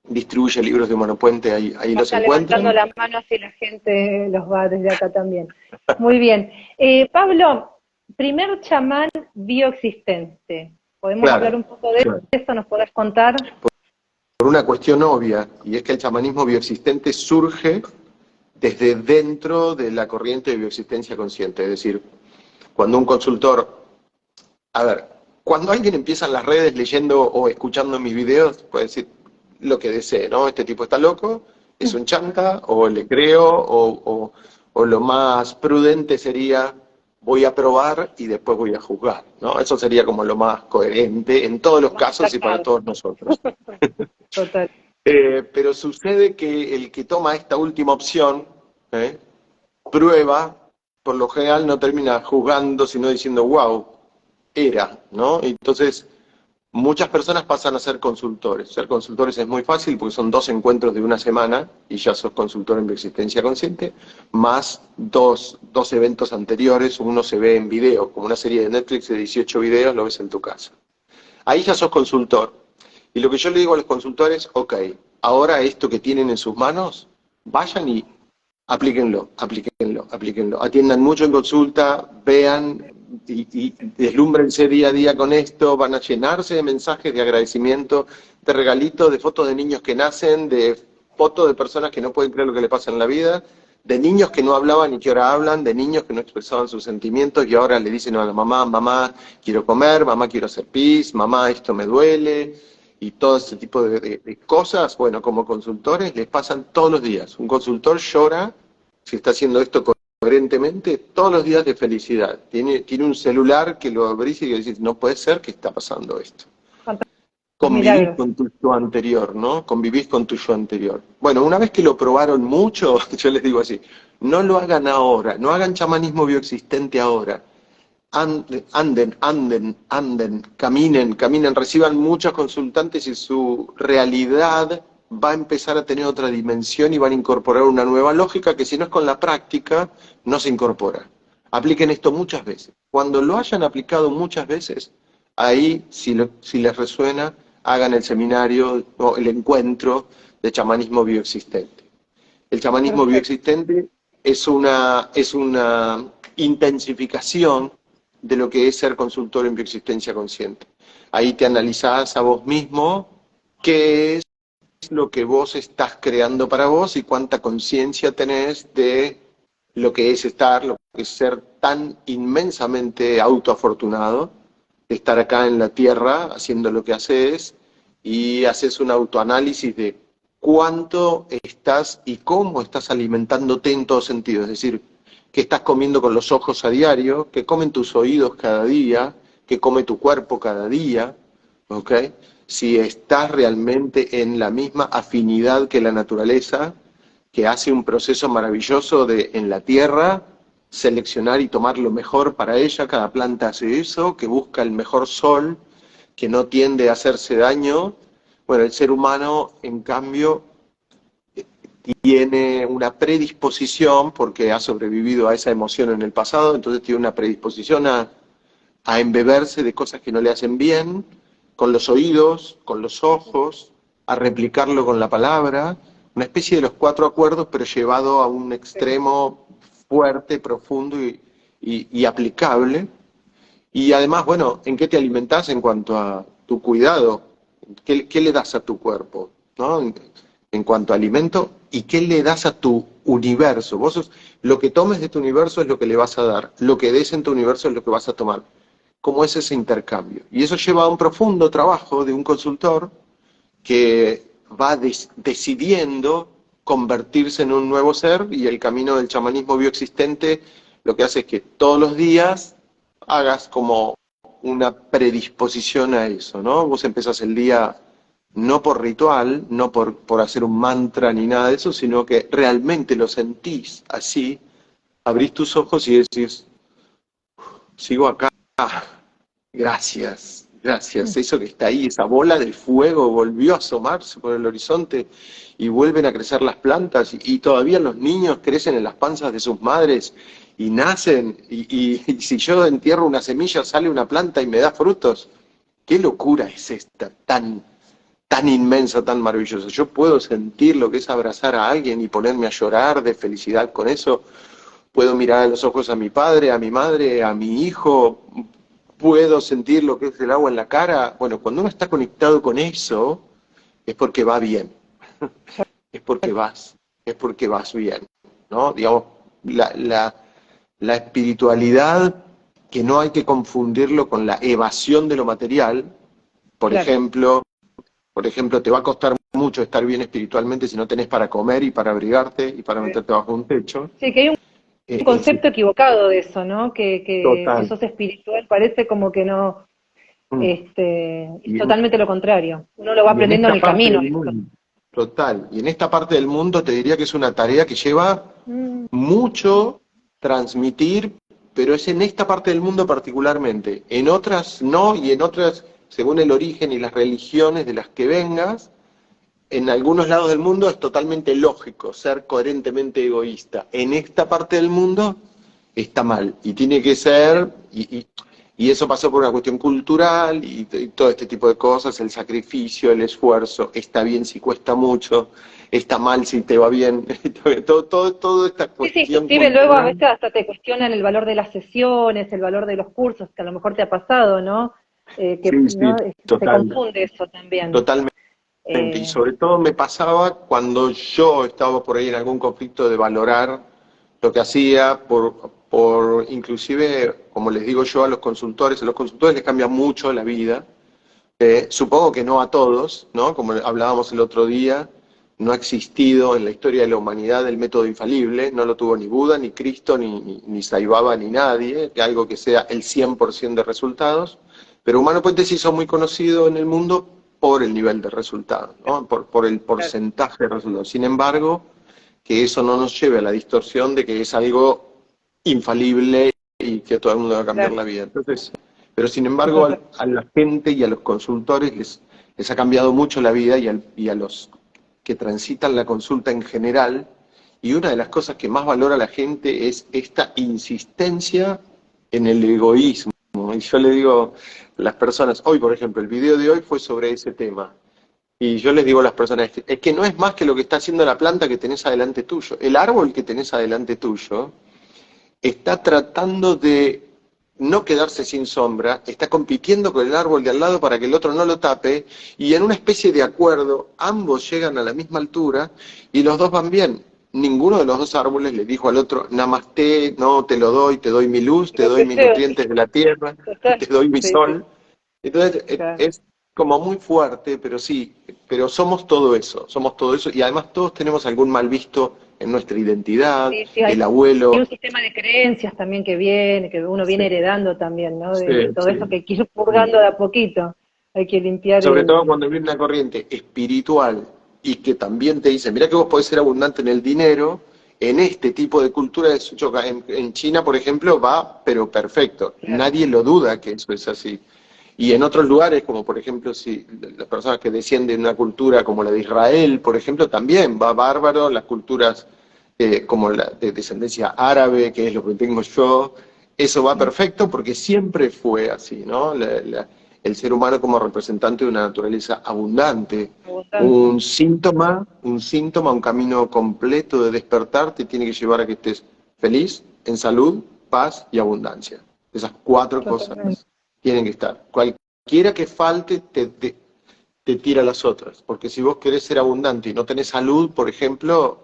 distribuye libros de Monopuente, ahí los encuentran. Levantando la mano así la gente los va desde acá también. Muy bien. Pablo, primer chamán bioexistente. ¿Podemos hablar un poco de eso? ¿Nos podés contar? Por una cuestión obvia, y es que el chamanismo bioexistente surge desde dentro de la corriente de bioexistencia consciente. Es decir, cuando un consultor... A ver, cuando alguien empieza en las redes leyendo o escuchando mis videos, puede decir lo que desee, ¿no? Este tipo está loco, es un chanta, o le creo, o lo más prudente sería voy a probar y después voy a juzgar, ¿no? Eso sería como lo más coherente en todos los casos y para todos nosotros. Total. Pero sucede que el que toma esta última opción, prueba, por lo general no termina juzgando, sino diciendo, wow, era, ¿no? Entonces, muchas personas pasan a ser consultores. Ser consultores es muy fácil porque son 2 encuentros de una semana y ya sos consultor en bioexistencia consciente, más dos eventos anteriores, uno se ve en video, como una serie de Netflix de 18 videos, lo ves en tu casa. Ahí ya sos consultor. Y lo que yo le digo a los consultores, ok, ahora esto que tienen en sus manos, vayan y aplíquenlo. Atiendan mucho en consulta, vean y deslúmbrense día a día con esto, van a llenarse de mensajes de agradecimiento, de regalitos, de fotos de niños que nacen, de fotos de personas que no pueden creer lo que le pasa en la vida, de niños que no hablaban y que ahora hablan, de niños que no expresaban sus sentimientos y ahora le dicen a la mamá, mamá quiero comer, mamá quiero hacer pis, mamá esto me duele, y todo ese tipo de cosas, bueno, como consultores les pasan todos los días. Un consultor llora, si está haciendo esto coherentemente, todos los días de felicidad. Tiene un celular que lo abrís y decís, no puede ser que está pasando esto. Convivís con tu yo anterior, ¿no? Convivís con tu yo anterior. Bueno, una vez que lo probaron mucho, yo les digo así, no lo hagan ahora, no hagan chamanismo bioexistente ahora. Anden, caminen, reciban muchos consultantes y su realidad va a empezar a tener otra dimensión y van a incorporar una nueva lógica que si no es con la práctica, no se incorpora. Apliquen esto muchas veces. Cuando lo hayan aplicado muchas veces, ahí, si les resuena, hagan el seminario o el encuentro de chamanismo bioexistente. El chamanismo bioexistente es una intensificación de lo que es ser consultor en bioexistencia consciente. Ahí te analizás a vos mismo qué es lo que vos estás creando para vos y cuánta conciencia tenés de lo que es estar, lo que es ser tan inmensamente autoafortunado, de estar acá en la Tierra haciendo lo que haces y haces un autoanálisis de cuánto estás y cómo estás alimentándote en todo sentido, es decir, qué estás comiendo con los ojos a diario, qué comen tus oídos cada día, qué come tu cuerpo cada día, ¿ok? Si estás realmente en la misma afinidad que la naturaleza, que hace un proceso maravilloso de, en la tierra, seleccionar y tomar lo mejor para ella, cada planta hace eso, que busca el mejor sol, que no tiende a hacerse daño. Bueno, el ser humano, en cambio, tiene una predisposición, porque ha sobrevivido a esa emoción en el pasado, entonces tiene una predisposición a embeberse de cosas que no le hacen bien, con los oídos, con los ojos, a replicarlo con la palabra, una especie de los 4 acuerdos, pero llevado a un extremo fuerte, profundo y aplicable. Y además, bueno, ¿en qué te alimentás en cuanto a tu cuidado? ¿Qué le das a tu cuerpo, ¿no? En cuanto a alimento, ¿y qué le das a tu universo? Lo que tomes de tu universo es lo que le vas a dar, lo que des en tu universo es lo que vas a tomar. ¿Cómo es ese intercambio? Y eso lleva a un profundo trabajo de un consultor que va decidiendo convertirse en un nuevo ser, y el camino del chamanismo bioexistente lo que hace es que todos los días hagas como una predisposición a eso, ¿no? Vos empezás el día no por ritual, no por hacer un mantra ni nada de eso, sino que realmente lo sentís así, abrís tus ojos y decís, sigo acá, gracias, gracias. Eso que está ahí, esa bola de fuego volvió a asomarse por el horizonte y vuelven a crecer las plantas y todavía los niños crecen en las panzas de sus madres y nacen y si yo entierro una semilla sale una planta y me da frutos. ¿Qué locura es esta tan inmensa, tan maravillosa? Yo puedo sentir lo que es abrazar a alguien y ponerme a llorar de felicidad con eso. Puedo mirar a los ojos a mi padre, a mi madre, a mi hijo. Puedo sentir lo que es el agua en la cara. Bueno, cuando uno está conectado con eso, es porque va bien. Es porque vas bien, ¿no? Digamos, la espiritualidad, que no hay que confundirlo con la evasión de lo material. Por ejemplo, te va a costar mucho estar bien espiritualmente si no tenés para comer y para abrigarte y para meterte bajo un techo. Sí, que hay un concepto equivocado de eso, ¿no? Que sos espiritual, parece como que no, es totalmente lo contrario. Uno lo va aprendiendo en el camino. Total. Y en esta parte del mundo te diría que es una tarea que lleva mucho transmitir, pero es en esta parte del mundo particularmente. En otras no, y en otras, según el origen y las religiones de las que vengas, en algunos lados del mundo es totalmente lógico ser coherentemente egoísta. En esta parte del mundo está mal, y tiene que ser, y eso pasó por una cuestión cultural, y todo este tipo de cosas, el sacrificio, el esfuerzo, está bien si cuesta mucho, está mal si te va bien, todo esta cuestión. Sí, inclusive luego a veces hasta te cuestionan el valor de las sesiones, el valor de los cursos, que a lo mejor te ha pasado, ¿no? ¿no? Se confunde eso también. Totalmente. Y sobre todo me pasaba cuando yo estaba por ahí en algún conflicto de valorar lo que hacía, por inclusive, como les digo yo a los consultores les cambia mucho la vida. Supongo que no a todos, ¿no? Como hablábamos el otro día, no ha existido en la historia de la humanidad el método infalible, no lo tuvo ni Buda, ni Cristo, ni Sai Baba, ni nadie, algo que sea el 100% de resultados, pero Humano Puente se hizo muy conocido en el mundo por el nivel de resultados, ¿no? Por el porcentaje de resultados. Sin embargo, que eso no nos lleve a la distorsión de que es algo infalible y que a todo el mundo va a cambiar la vida. Entonces, pero sin embargo, a la gente y a los consultores les ha cambiado mucho la vida, y a los que transitan la consulta en general, y una de las cosas que más valora la gente es esta insistencia en el egoísmo. Y yo le digo a las personas, hoy por ejemplo, el video de hoy fue sobre ese tema, y yo les digo a las personas, es que no es más que lo que está haciendo la planta que tenés adelante tuyo. El árbol que tenés adelante tuyo está tratando de no quedarse sin sombra, está compitiendo con el árbol de al lado para que el otro no lo tape, y en una especie de acuerdo, ambos llegan a la misma altura y los dos van bien. Ninguno de los dos árboles le dijo al otro, namaste, no, te lo doy, te doy mi luz, te doy mis nutrientes de la tierra, te doy mi sol. Entonces, es como muy fuerte, pero somos todo eso, y además todos tenemos algún mal visto en nuestra identidad, el abuelo. Hay un sistema de creencias también que uno viene heredando también, ¿no? De todo eso que hay que ir purgando de a poquito, hay que limpiar. Sobre todo cuando viene una corriente espiritual y que también te dice, mirá que vos podés ser abundante en el dinero, en este tipo de cultura, en China, por ejemplo, va, pero perfecto, nadie lo duda que eso es así. Y en otros lugares, como por ejemplo, si las personas que descienden de una cultura como la de Israel, por ejemplo, también va bárbaro, las culturas como la de descendencia árabe, que es lo que tengo yo, eso va perfecto porque siempre fue así, ¿no? El ser humano como representante de una naturaleza abundante. Un síntoma, un camino completo de despertar te tiene que llevar a que estés feliz, en salud, paz y abundancia. Esas 4 cosas tienen que estar. Cualquiera que falte te tira las otras, porque si vos querés ser abundante y no tenés salud, por ejemplo,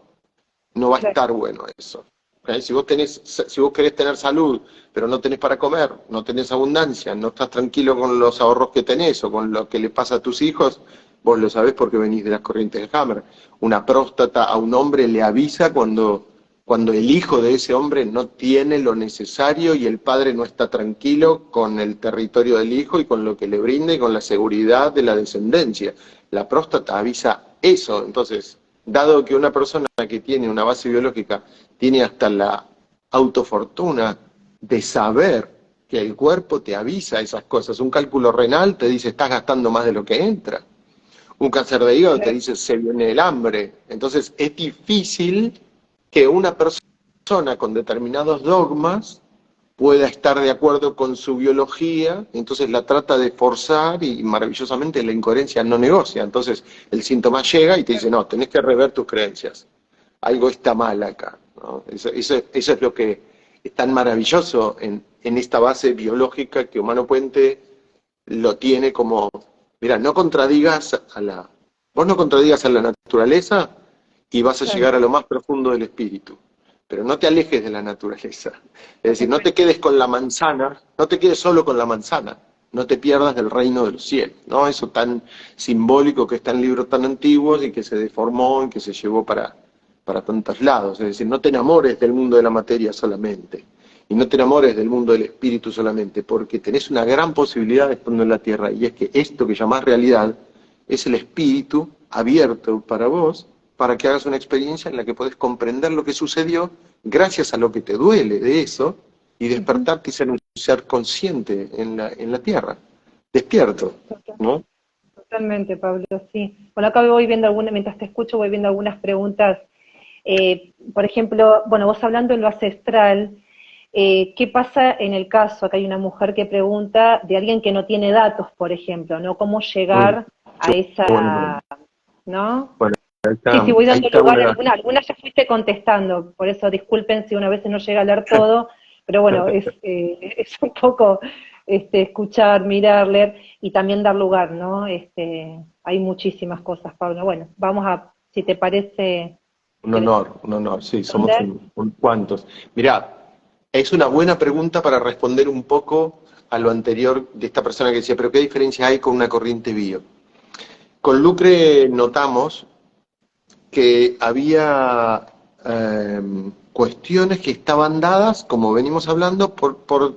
no va a estar bueno eso. ¿Okay? Si vos querés tener salud, pero no tenés para comer, no tenés abundancia, no estás tranquilo con los ahorros que tenés o con lo que le pasa a tus hijos, vos lo sabés porque venís de las corrientes de Hammer. Una próstata a un hombre le avisa cuando el hijo de ese hombre no tiene lo necesario y el padre no está tranquilo con el territorio del hijo y con lo que le brinda y con la seguridad de la descendencia. La próstata avisa eso. Entonces, dado que una persona que tiene una base biológica tiene hasta la autofortuna de saber que el cuerpo te avisa esas cosas. Un cálculo renal te dice estás gastando más de lo que entra. Un cáncer de hígado te dice se viene el hambre. Entonces es difícil que una persona con determinados dogmas pueda estar de acuerdo con su biología, entonces la trata de forzar y maravillosamente la incoherencia no negocia. Entonces el síntoma llega y te dice, no, tenés que rever tus creencias. Algo está mal acá, ¿no? Eso es lo que es tan maravilloso en esta base biológica que Humano Puente lo tiene como, mira, vos no contradigas a la naturaleza y vas a llegar a lo más profundo del espíritu, pero no te alejes de la naturaleza. Es decir, no te quedes con la manzana, no te quedes solo con la manzana, no te pierdas del reino de los cielos, ¿no? Eso tan simbólico que está en libros tan antiguos y que se deformó y que se llevó para tantos lados. Es decir, no te enamores del mundo de la materia solamente, y no te enamores del mundo del espíritu solamente, porque tenés una gran posibilidad estando en la tierra, y es que esto que llamás realidad es el espíritu abierto para vos, para que hagas una experiencia en la que podés comprender lo que sucedió gracias a lo que te duele de eso, y despertarte y ser un ser consciente en la tierra, despierto, ¿no? Totalmente, Pablo, sí. Bueno, acá voy viendo mientras te escucho, voy viendo algunas preguntas. Por ejemplo, bueno, vos hablando en lo ancestral, ¿qué pasa en el caso? Acá hay una mujer que pregunta de alguien que no tiene datos, por ejemplo, ¿no? ¿Cómo llegar a Bueno, esa, ¿no? bueno, Sí, sí, voy ahí dando está lugar, una... algunas ya fuiste contestando, por eso disculpen si una vez no llega a leer todo, pero bueno, es un poco escuchar, mirar, leer y también dar lugar, ¿no? Hay muchísimas cosas, Pablo. Bueno, vamos a, si te parece, ¿querés Un honor, sí, somos responder? un cuantos. Mirá, es una buena pregunta para responder un poco a lo anterior de esta persona que decía, pero ¿qué diferencia hay con una corriente bio? Con Lucre notamos que había cuestiones que estaban dadas, como venimos hablando, por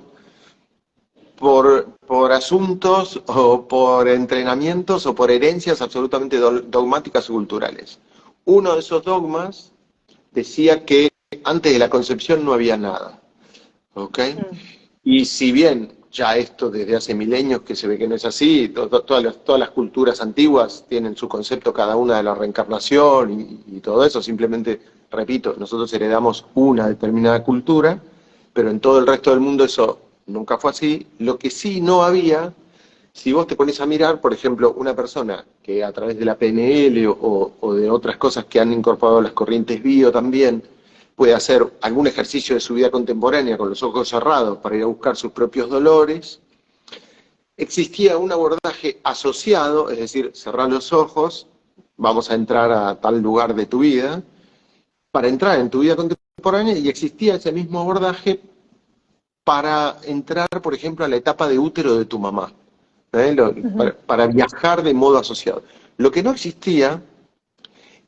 asuntos o por entrenamientos o por herencias absolutamente dogmáticas o culturales. Uno de esos dogmas decía que antes de la concepción no había nada, ¿ok? Y si bien ya esto desde hace milenios que se ve que no es así, todas las culturas antiguas tienen su concepto cada una de la reencarnación y todo eso, simplemente, repito, nosotros heredamos una determinada cultura, pero en todo el resto del mundo eso nunca fue así. Lo que sí no había, si vos te pones a mirar, por ejemplo, una persona que a través de la PNL o de otras cosas que han incorporado las corrientes bio también, puede hacer algún ejercicio de su vida contemporánea con los ojos cerrados para ir a buscar sus propios dolores, existía un abordaje asociado, es decir, cerrar los ojos, vamos a entrar a tal lugar de tu vida, para entrar en tu vida contemporánea, y existía ese mismo abordaje para entrar, por ejemplo, a la etapa de útero de tu mamá, para viajar de modo asociado. Lo que no existía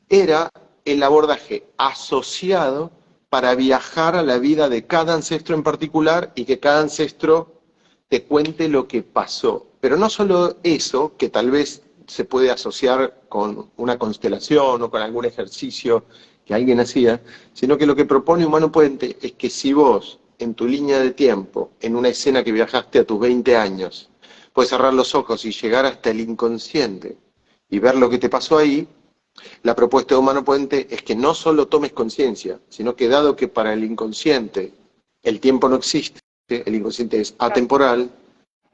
era el abordaje asociado para viajar a la vida de cada ancestro en particular y que cada ancestro te cuente lo que pasó. Pero no solo eso, que tal vez se puede asociar con una constelación o con algún ejercicio que alguien hacía, sino que lo que propone Humano Puente es que si vos, en tu línea de tiempo, en una escena que viajaste a tus 20 años, puedes cerrar los ojos y llegar hasta el inconsciente y ver lo que te pasó ahí, la propuesta de Humano Puente es que no solo tomes conciencia, sino que dado que para el inconsciente el tiempo no existe, el inconsciente es atemporal,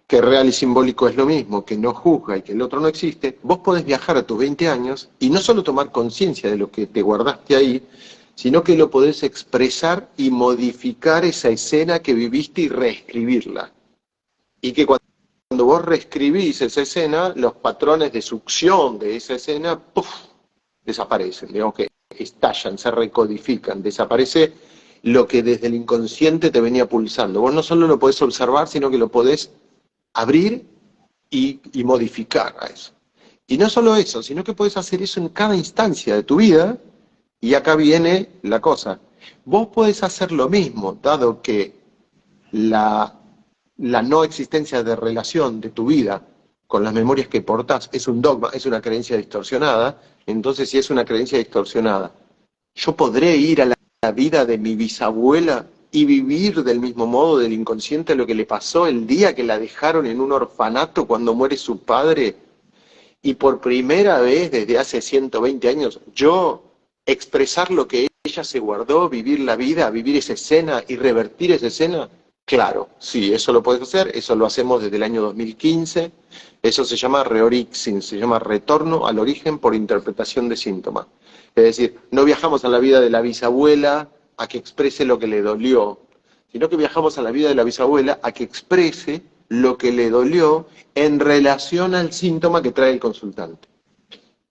que real y simbólico es lo mismo, que no juzga y que el otro no existe, vos podés viajar a tus 20 años y no solo tomar conciencia de lo que te guardaste ahí, sino que lo podés expresar y modificar esa escena que viviste y reescribirla. Y que cuando vos reescribís esa escena, los patrones de succión de esa escena, ¡puf!, desaparecen, digamos que estallan, se recodifican, desaparece lo que desde el inconsciente te venía pulsando. Vos no solo lo podés observar, sino que lo podés abrir y modificar a eso. Y no solo eso, sino que puedes hacer eso en cada instancia de tu vida, y acá viene la cosa. Vos podés hacer lo mismo, dado que la, la no existencia de relación de tu vida con las memorias que portás es un dogma, es una creencia distorsionada. Entonces, si es una creencia distorsionada, yo podré ir a la vida de mi bisabuela y vivir del mismo modo del inconsciente lo que le pasó el día que la dejaron en un orfanato cuando muere su padre, y por primera vez desde hace 120 años yo expresar lo que ella se guardó, vivir la vida, vivir esa escena y revertir esa escena. Claro, sí, eso lo puedes hacer, eso lo hacemos desde el año 2015, eso se llama reorixing, se llama retorno al origen por interpretación de síntomas. Es decir, no viajamos a la vida de la bisabuela a que exprese lo que le dolió, sino que viajamos a la vida de la bisabuela a que exprese lo que le dolió en relación al síntoma que trae el consultante.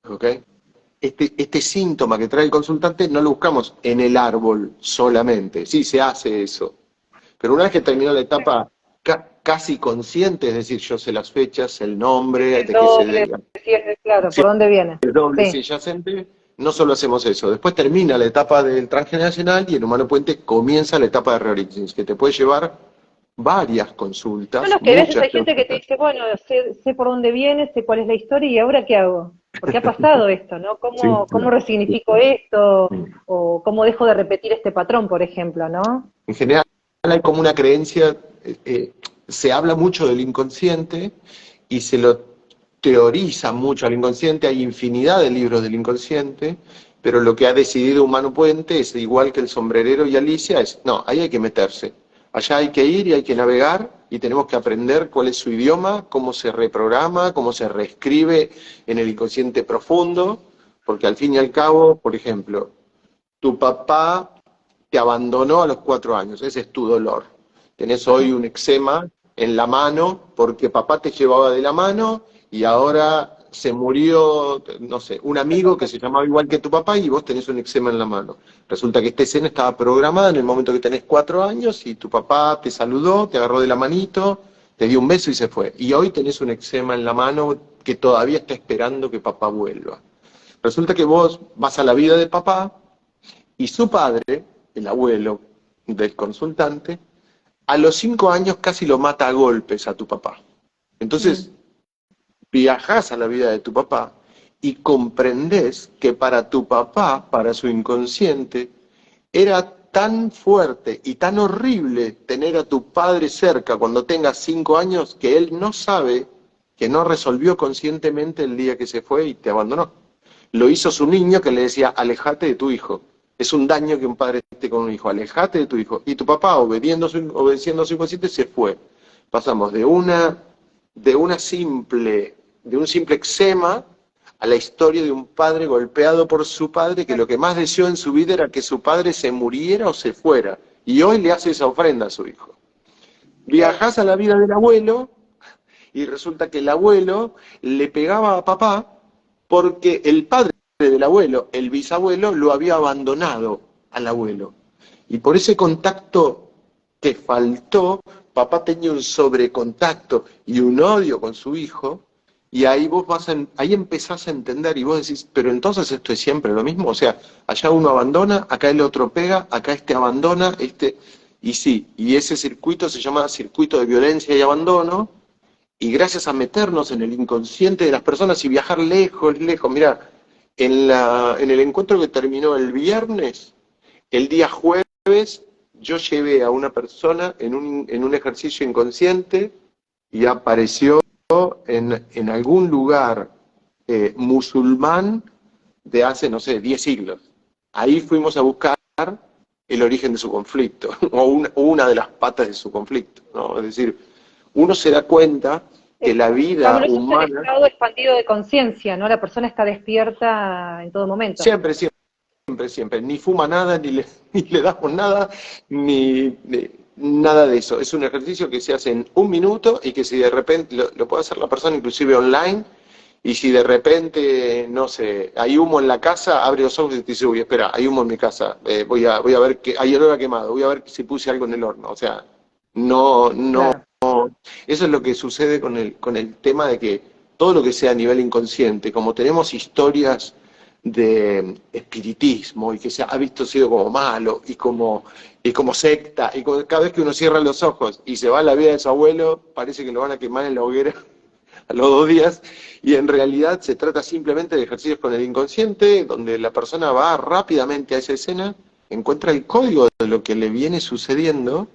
¿Ok? Este síntoma que trae el consultante no lo buscamos en el árbol solamente, sí se hace eso, pero una vez que terminó la etapa casi consciente, es decir, yo sé las fechas, el nombre, El de qué se doble, debe, sí, claro, ¿por dónde viene? el doble Sí. sí yacente, no solo hacemos eso, después termina la etapa del transgeneracional y en Humano Puente comienza la etapa de Reorixins, que te puede llevar varias No, consultas, no, que a veces muchas hay gente que te consultas. dice, bueno, sé por dónde viene, sé cuál es la historia y ahora qué hago. Porque ha pasado esto, ¿no? Sí, ¿Cómo resignifico esto? O cómo dejo de repetir este patrón, por ejemplo, ¿no? en general hay como una creencia, se habla mucho del inconsciente y se lo teoriza mucho al inconsciente, hay infinidad de libros del inconsciente, pero lo que ha decidido Humano Puente es, igual que el sombrerero y Alicia, es, no, ahí hay que meterse, allá hay que ir y hay que navegar y tenemos que aprender cuál es su idioma, cómo se reprograma, cómo se reescribe en el inconsciente profundo, porque al fin y al cabo, por ejemplo, tu papá te abandonó a los 4 años, ese es tu dolor. Tenés hoy un eczema en la mano porque papá te llevaba de la mano y ahora se murió, no sé, un amigo que se llamaba igual que tu papá y vos tenés un eczema en la mano. Resulta que esta escena estaba programada en el momento que tenés 4 años y tu papá te saludó, te agarró de la manito, te dio un beso y se fue. Y hoy tenés un eczema en la mano que todavía está esperando que papá vuelva. Resulta que vos vas a la vida de papá y su padre, el abuelo del consultante, a los 5 años casi lo mata a golpes a tu papá. Entonces, viajás a la vida de tu papá y comprendés que para tu papá, para su inconsciente, era tan fuerte y tan horrible tener a tu padre cerca cuando tengas 5 años que él no sabe, que no resolvió conscientemente el día que se fue y te abandonó. Lo hizo su niño que le decía, alejate de tu hijo. Es un daño que un padre esté con un hijo, alejate de tu hijo. Y tu papá, obedeciendo a su inconsciente, se fue. Pasamos de un simple eczema a la historia de un padre golpeado por su padre, que lo que más deseó en su vida era que su padre se muriera o se fuera. Y hoy le hace esa ofrenda a su hijo. Viajás a la vida del abuelo y resulta que el abuelo le pegaba a papá porque el padre del abuelo, el bisabuelo, lo había abandonado al abuelo. Y por ese contacto que faltó, papá tenía un sobrecontacto y un odio con su hijo, y ahí ahí empezás a entender y vos decís, pero entonces esto es siempre lo mismo, o sea, allá uno abandona, acá el otro pega, acá este abandona, y sí, y ese circuito se llama circuito de violencia y abandono, y gracias a meternos en el inconsciente de las personas y viajar lejos, lejos, mirá, en el encuentro que terminó el viernes, el día jueves, yo llevé a una persona en un ejercicio inconsciente y apareció en algún lugar musulmán de hace, no sé, 10 siglos. Ahí fuimos a buscar el origen de su conflicto, o una de las patas de su conflicto, ¿no? Es decir, uno se da cuenta que la vida Pablo, eso es el humana, estado expandido de conciencia, ¿no? La persona está despierta en todo momento. siempre, siempre, siempre, ni fuma nada, ni le damos nada, ni nada de eso. Es un ejercicio que se hace en un minuto y que si de repente, lo puede hacer la persona inclusive online, y si de repente, no sé, hay humo en la casa, abre los ojos y te dice, uy, espera, hay humo en mi casa, voy a ver que hay olor a quemado, voy a ver si puse algo en el horno. O sea, no, Claro. eso es lo que sucede con el tema de que todo lo que sea a nivel inconsciente, como tenemos historias de espiritismo y que se ha visto sido como malo y como secta, y cada vez que uno cierra los ojos y se va a la vida de su abuelo, parece que lo van a quemar en la hoguera a los 2 días, y en realidad se trata simplemente de ejercicios con el inconsciente, donde la persona va rápidamente a esa escena, encuentra el código de lo que le viene sucediendo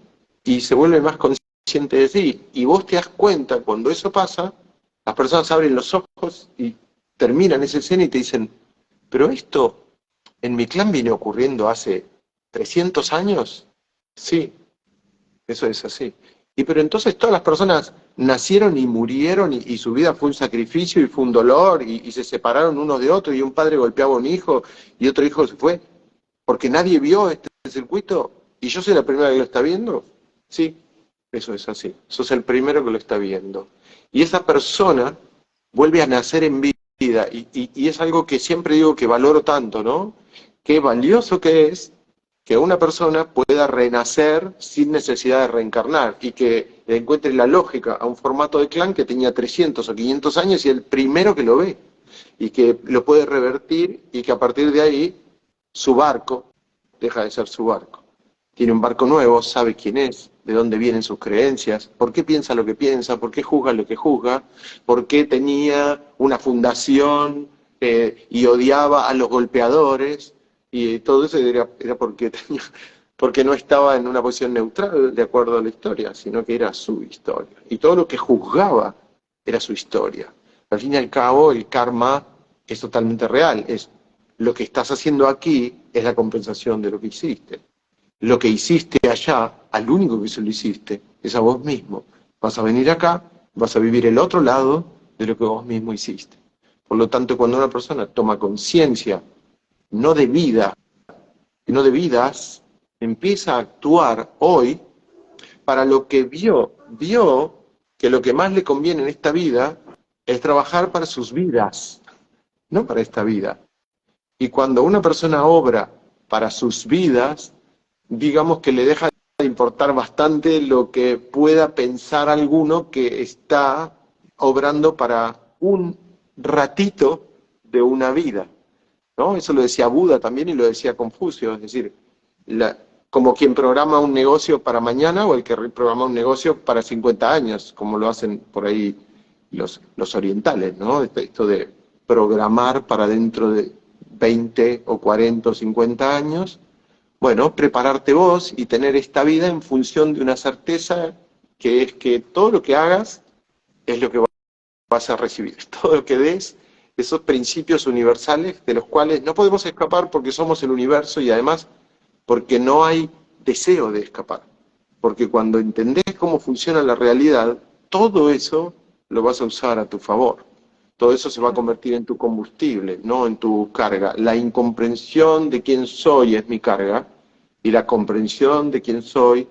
y se vuelve más consciente de sí. Y vos te das cuenta, cuando eso pasa, las personas abren los ojos y terminan esa escena y te dicen, pero esto en mi clan viene ocurriendo hace 300 años. Sí, eso es así. Y pero entonces todas las personas nacieron y murieron y su vida fue un sacrificio y fue un dolor y se separaron unos de otros y un padre golpeaba a un hijo y otro hijo se fue porque nadie vio este circuito y yo soy la primera que lo está viendo. Sí, eso es así. Sos el primero que lo está viendo. Y esa persona vuelve a nacer en vida y es algo que siempre digo que valoro tanto, ¿no? Qué valioso que es que una persona pueda renacer sin necesidad de reencarnar y que le encuentre la lógica a un formato de clan que tenía 300 o 500 años y el primero que lo ve y que lo puede revertir y que a partir de ahí su barco deja de ser su barco. Tiene un barco nuevo, sabe quién es, de dónde vienen sus creencias, por qué piensa lo que piensa, por qué juzga lo que juzga, por qué tenía una fundación y odiaba a los golpeadores, y todo eso era porque no estaba en una posición neutral de acuerdo a la historia, sino que era su historia. Y todo lo que juzgaba era su historia. Al fin y al cabo, el karma es totalmente real. Es lo que estás haciendo aquí es la compensación de lo que hiciste. Lo que hiciste allá, al único que se lo hiciste, es a vos mismo. Vas a venir acá, vas a vivir el otro lado de lo que vos mismo hiciste. Por lo tanto, cuando una persona toma conciencia, no de vida, sino de vidas, empieza a actuar hoy para lo que vio que lo que más le conviene en esta vida es trabajar para sus vidas, no para esta vida. Y cuando una persona obra para sus vidas, digamos que le deja de importar bastante lo que pueda pensar alguno que está obrando para un ratito de una vida, ¿no? Eso lo decía Buda también y lo decía Confucio, es decir, como quien programa un negocio para mañana o el que programa un negocio para 50 años, como lo hacen por ahí los orientales, ¿no? Esto de programar para dentro de 20 o 40 o 50 años. Bueno, prepararte vos y tener esta vida en función de una certeza que es que todo lo que hagas es lo que vas a recibir. Todo lo que des, esos principios universales de los cuales no podemos escapar porque somos el universo y además porque no hay deseo de escapar. Porque cuando entendés cómo funciona la realidad, todo eso lo vas a usar a tu favor. Todo eso se va a convertir en tu combustible, no en tu carga. La incomprensión de quién soy es mi carga y la comprensión de quién soy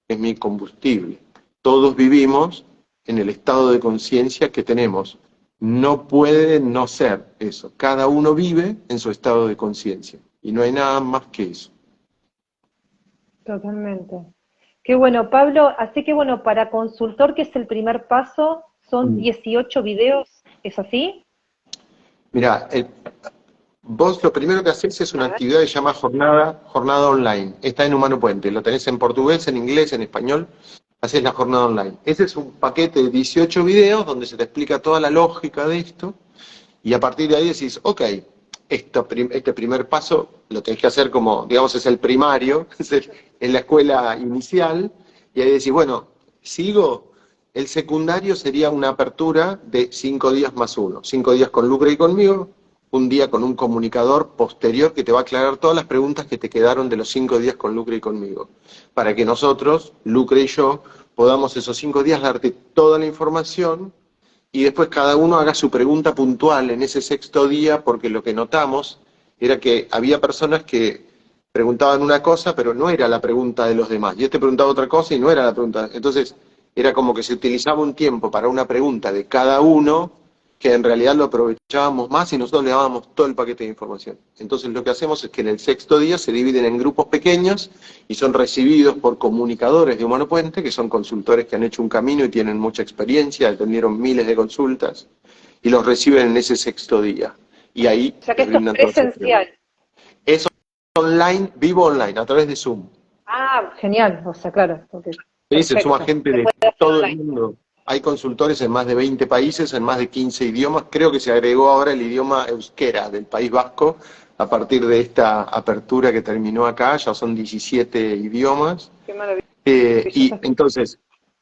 es mi combustible. Todos vivimos en el estado de conciencia que tenemos. No puede no ser eso. Cada uno vive en su estado de conciencia y no hay nada más que eso. Totalmente. Qué bueno, Pablo. Así que bueno, para consultor, que es el primer paso, son 18 videos, ¿es así? Mira, vos lo primero que hacés es una actividad que se llama jornada online. Está en Humano Puente, lo tenés en portugués, en inglés, en español, haces la jornada online. Ese es un paquete de 18 videos donde se te explica toda la lógica de esto y a partir de ahí decís, ok, este primer paso lo tenés que hacer como, digamos, es el primario, es la escuela inicial, y ahí decís, bueno, sigo. El secundario sería una apertura de 5 días más 1. 5 días con Lucre y conmigo, un día con un comunicador posterior que te va a aclarar todas las preguntas que te quedaron de los 5 días con Lucre y conmigo. Para que nosotros, Lucre y yo, podamos esos 5 días darte toda la información y después cada uno haga su pregunta puntual en ese sexto día, porque lo que notamos era que había personas que preguntaban una cosa, pero no era la pregunta de los demás. Yo te preguntaba otra cosa y no era la pregunta. Entonces, era como que se utilizaba un tiempo para una pregunta de cada uno, que en realidad lo aprovechábamos más y nosotros le dábamos todo el paquete de información. Entonces lo que hacemos es que en el sexto día se dividen en grupos pequeños y son recibidos por comunicadores de Humano Puente, que son consultores que han hecho un camino y tienen mucha experiencia, atendieron miles de consultas, y los reciben en ese sexto día. Y ahí O sea que les esto es brindan todo el servicio. presencial. Es online, vivo online, a través de Zoom. Ah, genial, o sea, claro, porque Sí, se suma perfecto, gente se de puede hacer todo el online. mundo. Hay consultores en más de 20 países, en más de 15 idiomas. Creo que se agregó ahora el idioma euskera del País Vasco a partir de esta apertura que terminó acá. Ya son 17 idiomas. Qué maravilla. Y entonces,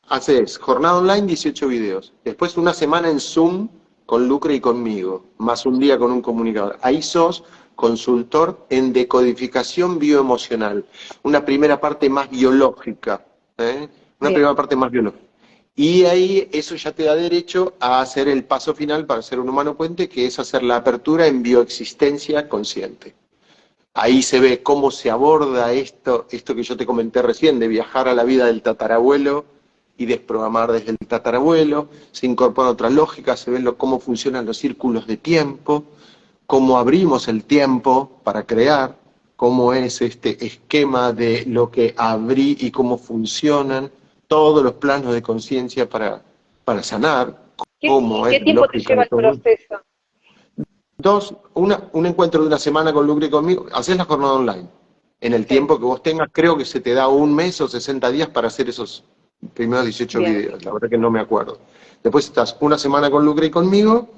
haces jornada online, 18 videos. Después una semana en Zoom con Lucre y conmigo, más un día con un comunicador. Ahí sos consultor en decodificación bioemocional. Una primera parte más biológica. ¿eh? Una Bien, primera parte más biológica. Y ahí eso ya te da derecho a hacer el paso final para ser un humano puente, que es hacer la apertura en bioexistencia consciente. Ahí se ve cómo se aborda esto que yo te comenté recién, de viajar a la vida del tatarabuelo y desprogramar desde el tatarabuelo. Se incorporan otras lógicas, se ve cómo funcionan los círculos de tiempo, cómo abrimos el tiempo para crear, cómo es este esquema de lo que abrí y cómo funcionan todos los planos de conciencia para sanar, cómo ¿Qué es la tiempo te lógica lleva de el todo. proceso? Dos, un encuentro de una semana con Lucre y conmigo, haces la jornada online. En el Sí, tiempo que vos tengas, creo que se te da un mes o 60 días para hacer esos primeros 18 bien. videos. La verdad que no me acuerdo. Después estás una semana con Lucre y conmigo,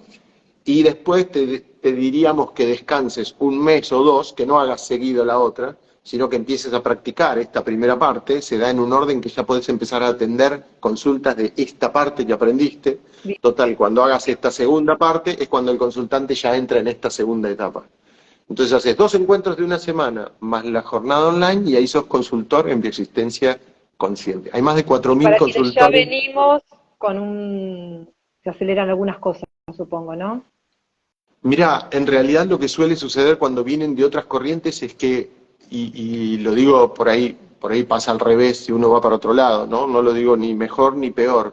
y después te diríamos que descanses un mes o dos, que no hagas seguido la otra, sino que empieces a practicar esta primera parte. Se da en un orden que ya podés empezar a atender consultas de esta parte que aprendiste. Bien. Total, cuando hagas esta segunda parte es cuando el consultante ya entra en esta segunda etapa. Entonces haces 2 encuentros de una semana más la jornada online y ahí sos consultor en bioexistencia consciente. Hay más de Y 4.000 para quienes ya consultores. venimos con un... Se aceleran algunas cosas, supongo, ¿no? Mira, en realidad lo que suele suceder cuando vienen de otras corrientes es que, y lo digo por ahí pasa al revés si uno va para otro lado, ¿no? No lo digo ni mejor ni peor,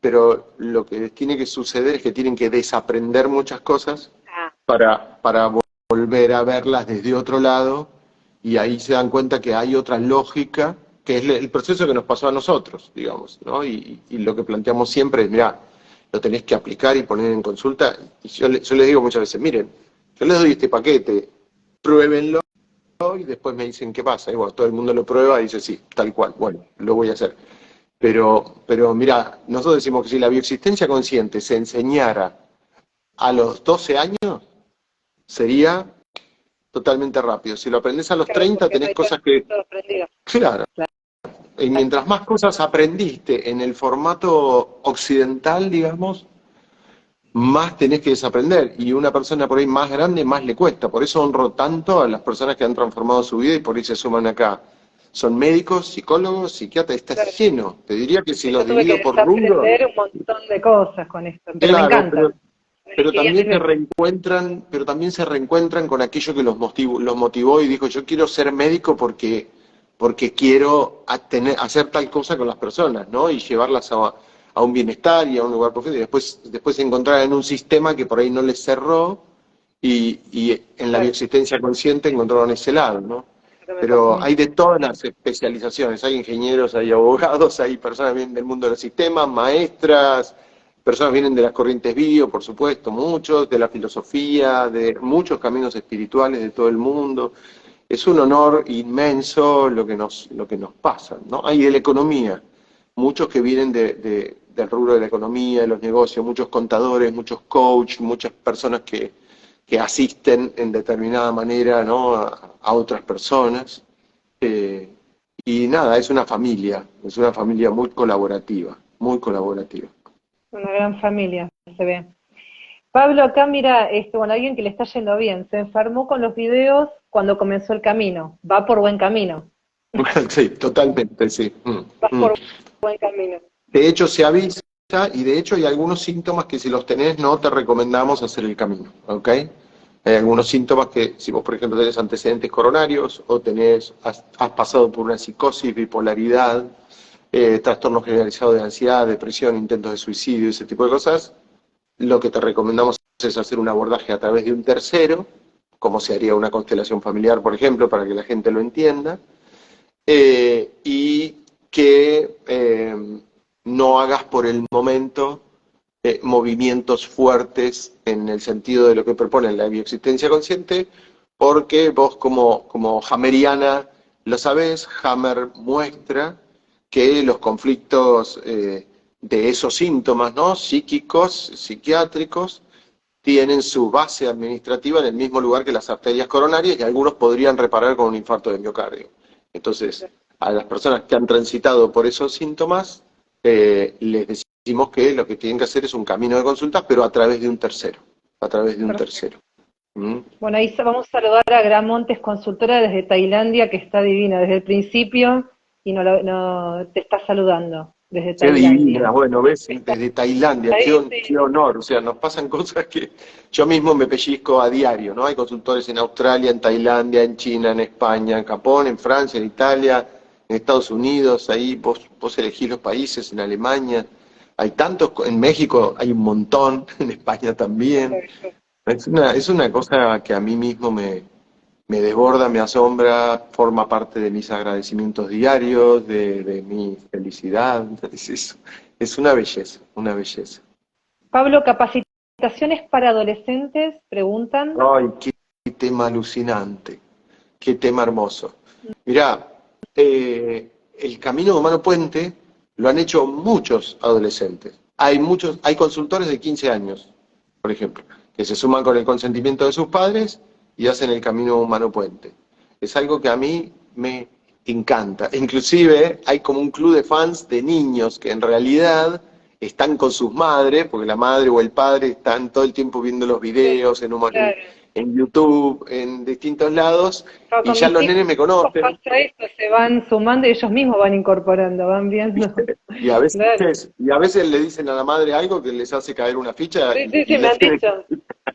pero lo que tiene que suceder es que tienen que desaprender muchas cosas Ah, para volver a verlas desde otro lado, y ahí se dan cuenta que hay otra lógica, que es el proceso que nos pasó a nosotros, digamos, ¿no? Y lo que planteamos siempre es, mira, lo tenés que aplicar y poner en consulta. Y yo les digo muchas veces, miren, yo les doy este paquete, pruébenlo y después me dicen qué pasa. Y bueno, todo el mundo lo prueba y dice, sí, tal cual, bueno, lo voy a hacer. Pero mira, nosotros decimos que si la bioexistencia consciente se enseñara a los 12 años, sería totalmente rápido. Si lo aprendes a los claro, 30, porque no tenés hay cosas que... todo aprendido. Claro. Y mientras más cosas aprendiste en el formato occidental, digamos, más tenés que desaprender. Y una persona por ahí más grande, más le cuesta. Por eso honro tanto a las personas que han transformado su vida y por ahí se suman acá. Son médicos, psicólogos, psiquiatras, está Claro. lleno. Te diría que si Yo los tuve que divido por rubro, desaprender un montón de cosas con esto, pero me claro, encanta. Me pero quería también meter. se reencuentran con aquello que los motivó y dijo, yo quiero ser médico porque quiero hacer tal cosa con las personas, ¿no? Y llevarlas a un bienestar y a un lugar profundo. Y después se encontraron en un sistema que por ahí no les cerró y en la Claro, bioexistencia consciente encontraron ese lado, ¿no? lo que me pasó a Pero mí. hay de todas las especializaciones, hay ingenieros, hay abogados, hay personas que vienen del mundo de los sistemas, maestras, personas vienen de las corrientes bio, por supuesto, muchos, de la filosofía, de muchos caminos espirituales de todo el mundo. Es un honor inmenso lo que nos pasa, ¿no? Hay de la economía, muchos que vienen del rubro de la economía, de los negocios, muchos contadores, muchos coaches, muchas personas que asisten en determinada manera, ¿no? A otras personas. Eh, y nada, es una familia muy colaborativa, muy colaborativa. Una gran familia, se ve. Pablo, acá mira, bueno, alguien que le está yendo bien, se enfermó con los videos cuando comenzó el camino. Va por buen camino. Sí, totalmente, sí. Vas Mm. por buen camino. De hecho, se avisa y de hecho hay algunos síntomas que si los tenés no te recomendamos hacer el camino, ¿ok? Hay algunos síntomas que si vos, por ejemplo, tenés antecedentes coronarios o has pasado por una psicosis, bipolaridad, trastorno generalizado de ansiedad, depresión, intentos de suicidio, ese tipo de cosas, lo que te recomendamos es hacer un abordaje a través de un tercero, como se haría una constelación familiar, por ejemplo, para que la gente lo entienda, y que no hagas por el momento movimientos fuertes en el sentido de lo que propone la bioexistencia consciente, porque vos como hammeriana lo sabés, Hammer muestra que los conflictos de esos síntomas, ¿no?, psíquicos, psiquiátricos, tienen su base administrativa en el mismo lugar que las arterias coronarias y algunos podrían reparar con un infarto de miocardio. Entonces, a las personas que han transitado por esos síntomas, les decimos que lo que tienen que hacer es un camino de consulta, pero a través de un tercero, a través de un tercero. ¿Mm? Bueno, ahí vamos a saludar a Gran Montes, consultora desde Tailandia, que está divina desde el principio y te está saludando desde Qué Tailandia. divina, bueno, ves, desde Tailandia, qué honor, o sea, nos pasan cosas que yo mismo me pellizco a diario, ¿no? Hay consultores en Australia, en Tailandia, en China, en España, en Japón, en Francia, en Italia, en Estados Unidos, ahí vos elegís los países, en Alemania, hay tantos, en México hay un montón, en España también, es una cosa que a mí mismo me desborda, me asombra, forma parte de mis agradecimientos diarios, de mi felicidad. Es una belleza, una belleza. Pablo, capacitaciones para adolescentes, preguntan. Ay, qué tema alucinante, qué tema hermoso. Mirá, el Camino Humano Puente lo han hecho muchos adolescentes. Hay consultores de 15 años, por ejemplo, que se suman con el consentimiento de sus padres y hacen el Camino Humano Puente. Es algo que a mí me encanta. Inclusive hay como un club de fans de niños que en realidad están con sus madres, porque la madre o el padre están todo el tiempo viendo los videos en YouTube, en distintos lados, y ya los nenes me conocen. Pasa esto, se van sumando y ellos mismos van incorporando, van viendo. Y a veces le dicen a la madre algo que les hace caer una ficha. Sí, me han dicho.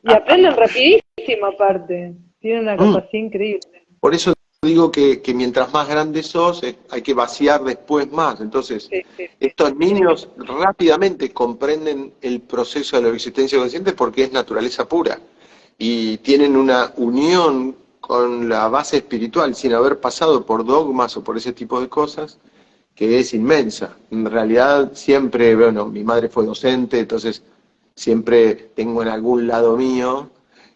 Y aprenden rapidísimo aparte. Tienen una capacidad increíble. Por eso digo que mientras más grandes sos, hay que vaciar después más. Entonces, estos niños rápidamente comprenden el proceso de la existencia consciente porque es naturaleza pura. Y tienen una unión con la base espiritual sin haber pasado por dogmas o por ese tipo de cosas, que es inmensa. En realidad siempre, bueno, mi madre fue docente, entonces siempre tengo en algún lado mío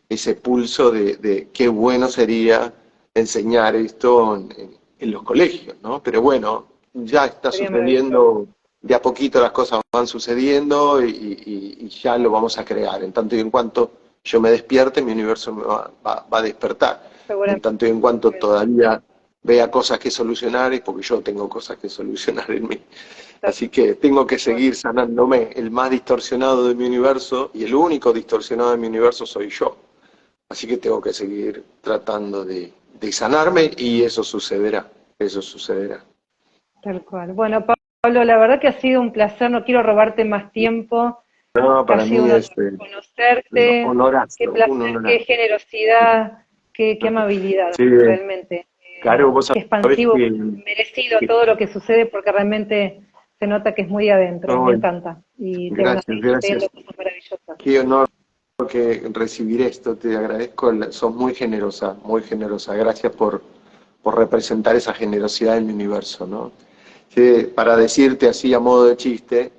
ese pulso de qué bueno sería enseñar esto en los colegios, ¿no? Pero bueno, ya está sucediendo, de a poquito las cosas van sucediendo y ya lo vamos a crear. En tanto y en cuanto yo me despierte, mi universo me va a despertar. En tanto y en cuanto todavía vea cosas que solucionar, es porque yo tengo cosas que solucionar en mí. Así que tengo que seguir sanándome. El más distorsionado de mi universo, y el único distorsionado de mi universo soy yo. Así que tengo que seguir tratando de sanarme y eso sucederá. Tal cual. Bueno, Pablo, la verdad que ha sido un placer, no quiero robarte más tiempo. No, para mí es conocerte, qué placer, qué generosidad, qué amabilidad, realmente. Claro, vos qué expansivo, merecido todo lo que sucede porque realmente se nota que es muy adentro, me encanta. Y gracias. Cosas maravillosas. Qué honor que recibir esto, te agradezco, sos muy generosa, gracias por representar esa generosidad en mi universo, ¿no? Para decirte así a modo de chiste,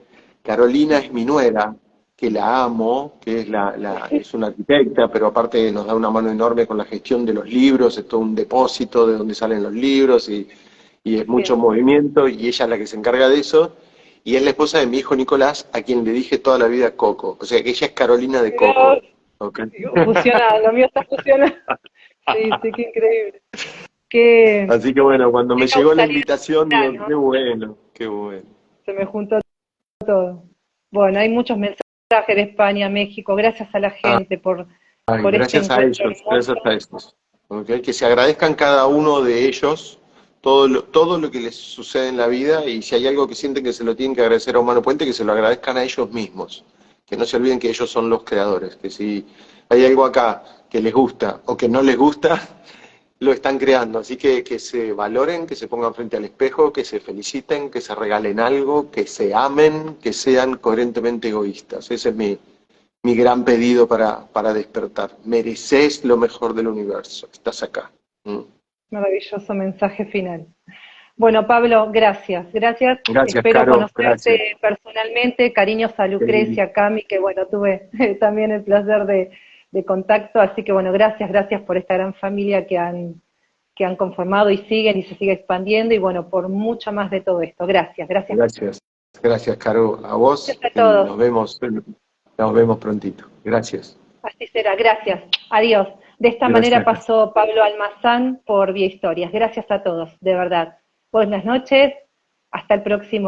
Carolina es mi nuera, que la amo, que es una arquitecta, pero aparte nos da una mano enorme con la gestión de los libros, es todo un depósito de donde salen los libros y es mucho movimiento, y ella es la que se encarga de eso, y es la esposa de mi hijo Nicolás, a quien le dije toda la vida Coco, o sea que ella es Carolina de Coco. Okay. Fusionado, lo mío está fusionado. Sí, qué increíble. Así que bueno, cuando me llegó la invitación, digo, qué bueno. Se me juntó todo. Bueno, hay muchos mensajes de España, México, gracias a la gente por gracias a ellos. Okay. Que se agradezcan cada uno de ellos todo lo que les sucede en la vida, y si hay algo que sienten que se lo tienen que agradecer a Humano Puente, que se lo agradezcan a ellos mismos, que no se olviden que ellos son los creadores, que si hay algo acá que les gusta o que no les gusta, lo están creando, así que se valoren, que se pongan frente al espejo, que se feliciten, que se regalen algo, que se amen, que sean coherentemente egoístas. Ese es mi gran pedido para despertar. Mereces lo mejor del universo, estás acá. Maravilloso mensaje final. Bueno, Pablo, gracias, gracias. Gracias, Espero Caro, gracias. conocerte personalmente. Cariños a Sí, Lucrecia, Cami, que bueno, tuve también el placer de contacto. Así que bueno, gracias, gracias por esta gran familia que han conformado y siguen y se sigue expandiendo. Y bueno, por mucho más de todo esto. Gracias, gracias. gracias. Gracias, Caro, a vos Gracias a y todos. nos vemos prontito. Gracias. Así será, gracias. Adiós. De esta manera Gracias. pasó Pablo Almazán por Vía Historias. Gracias a todos, de verdad. Buenas noches, hasta el próximo.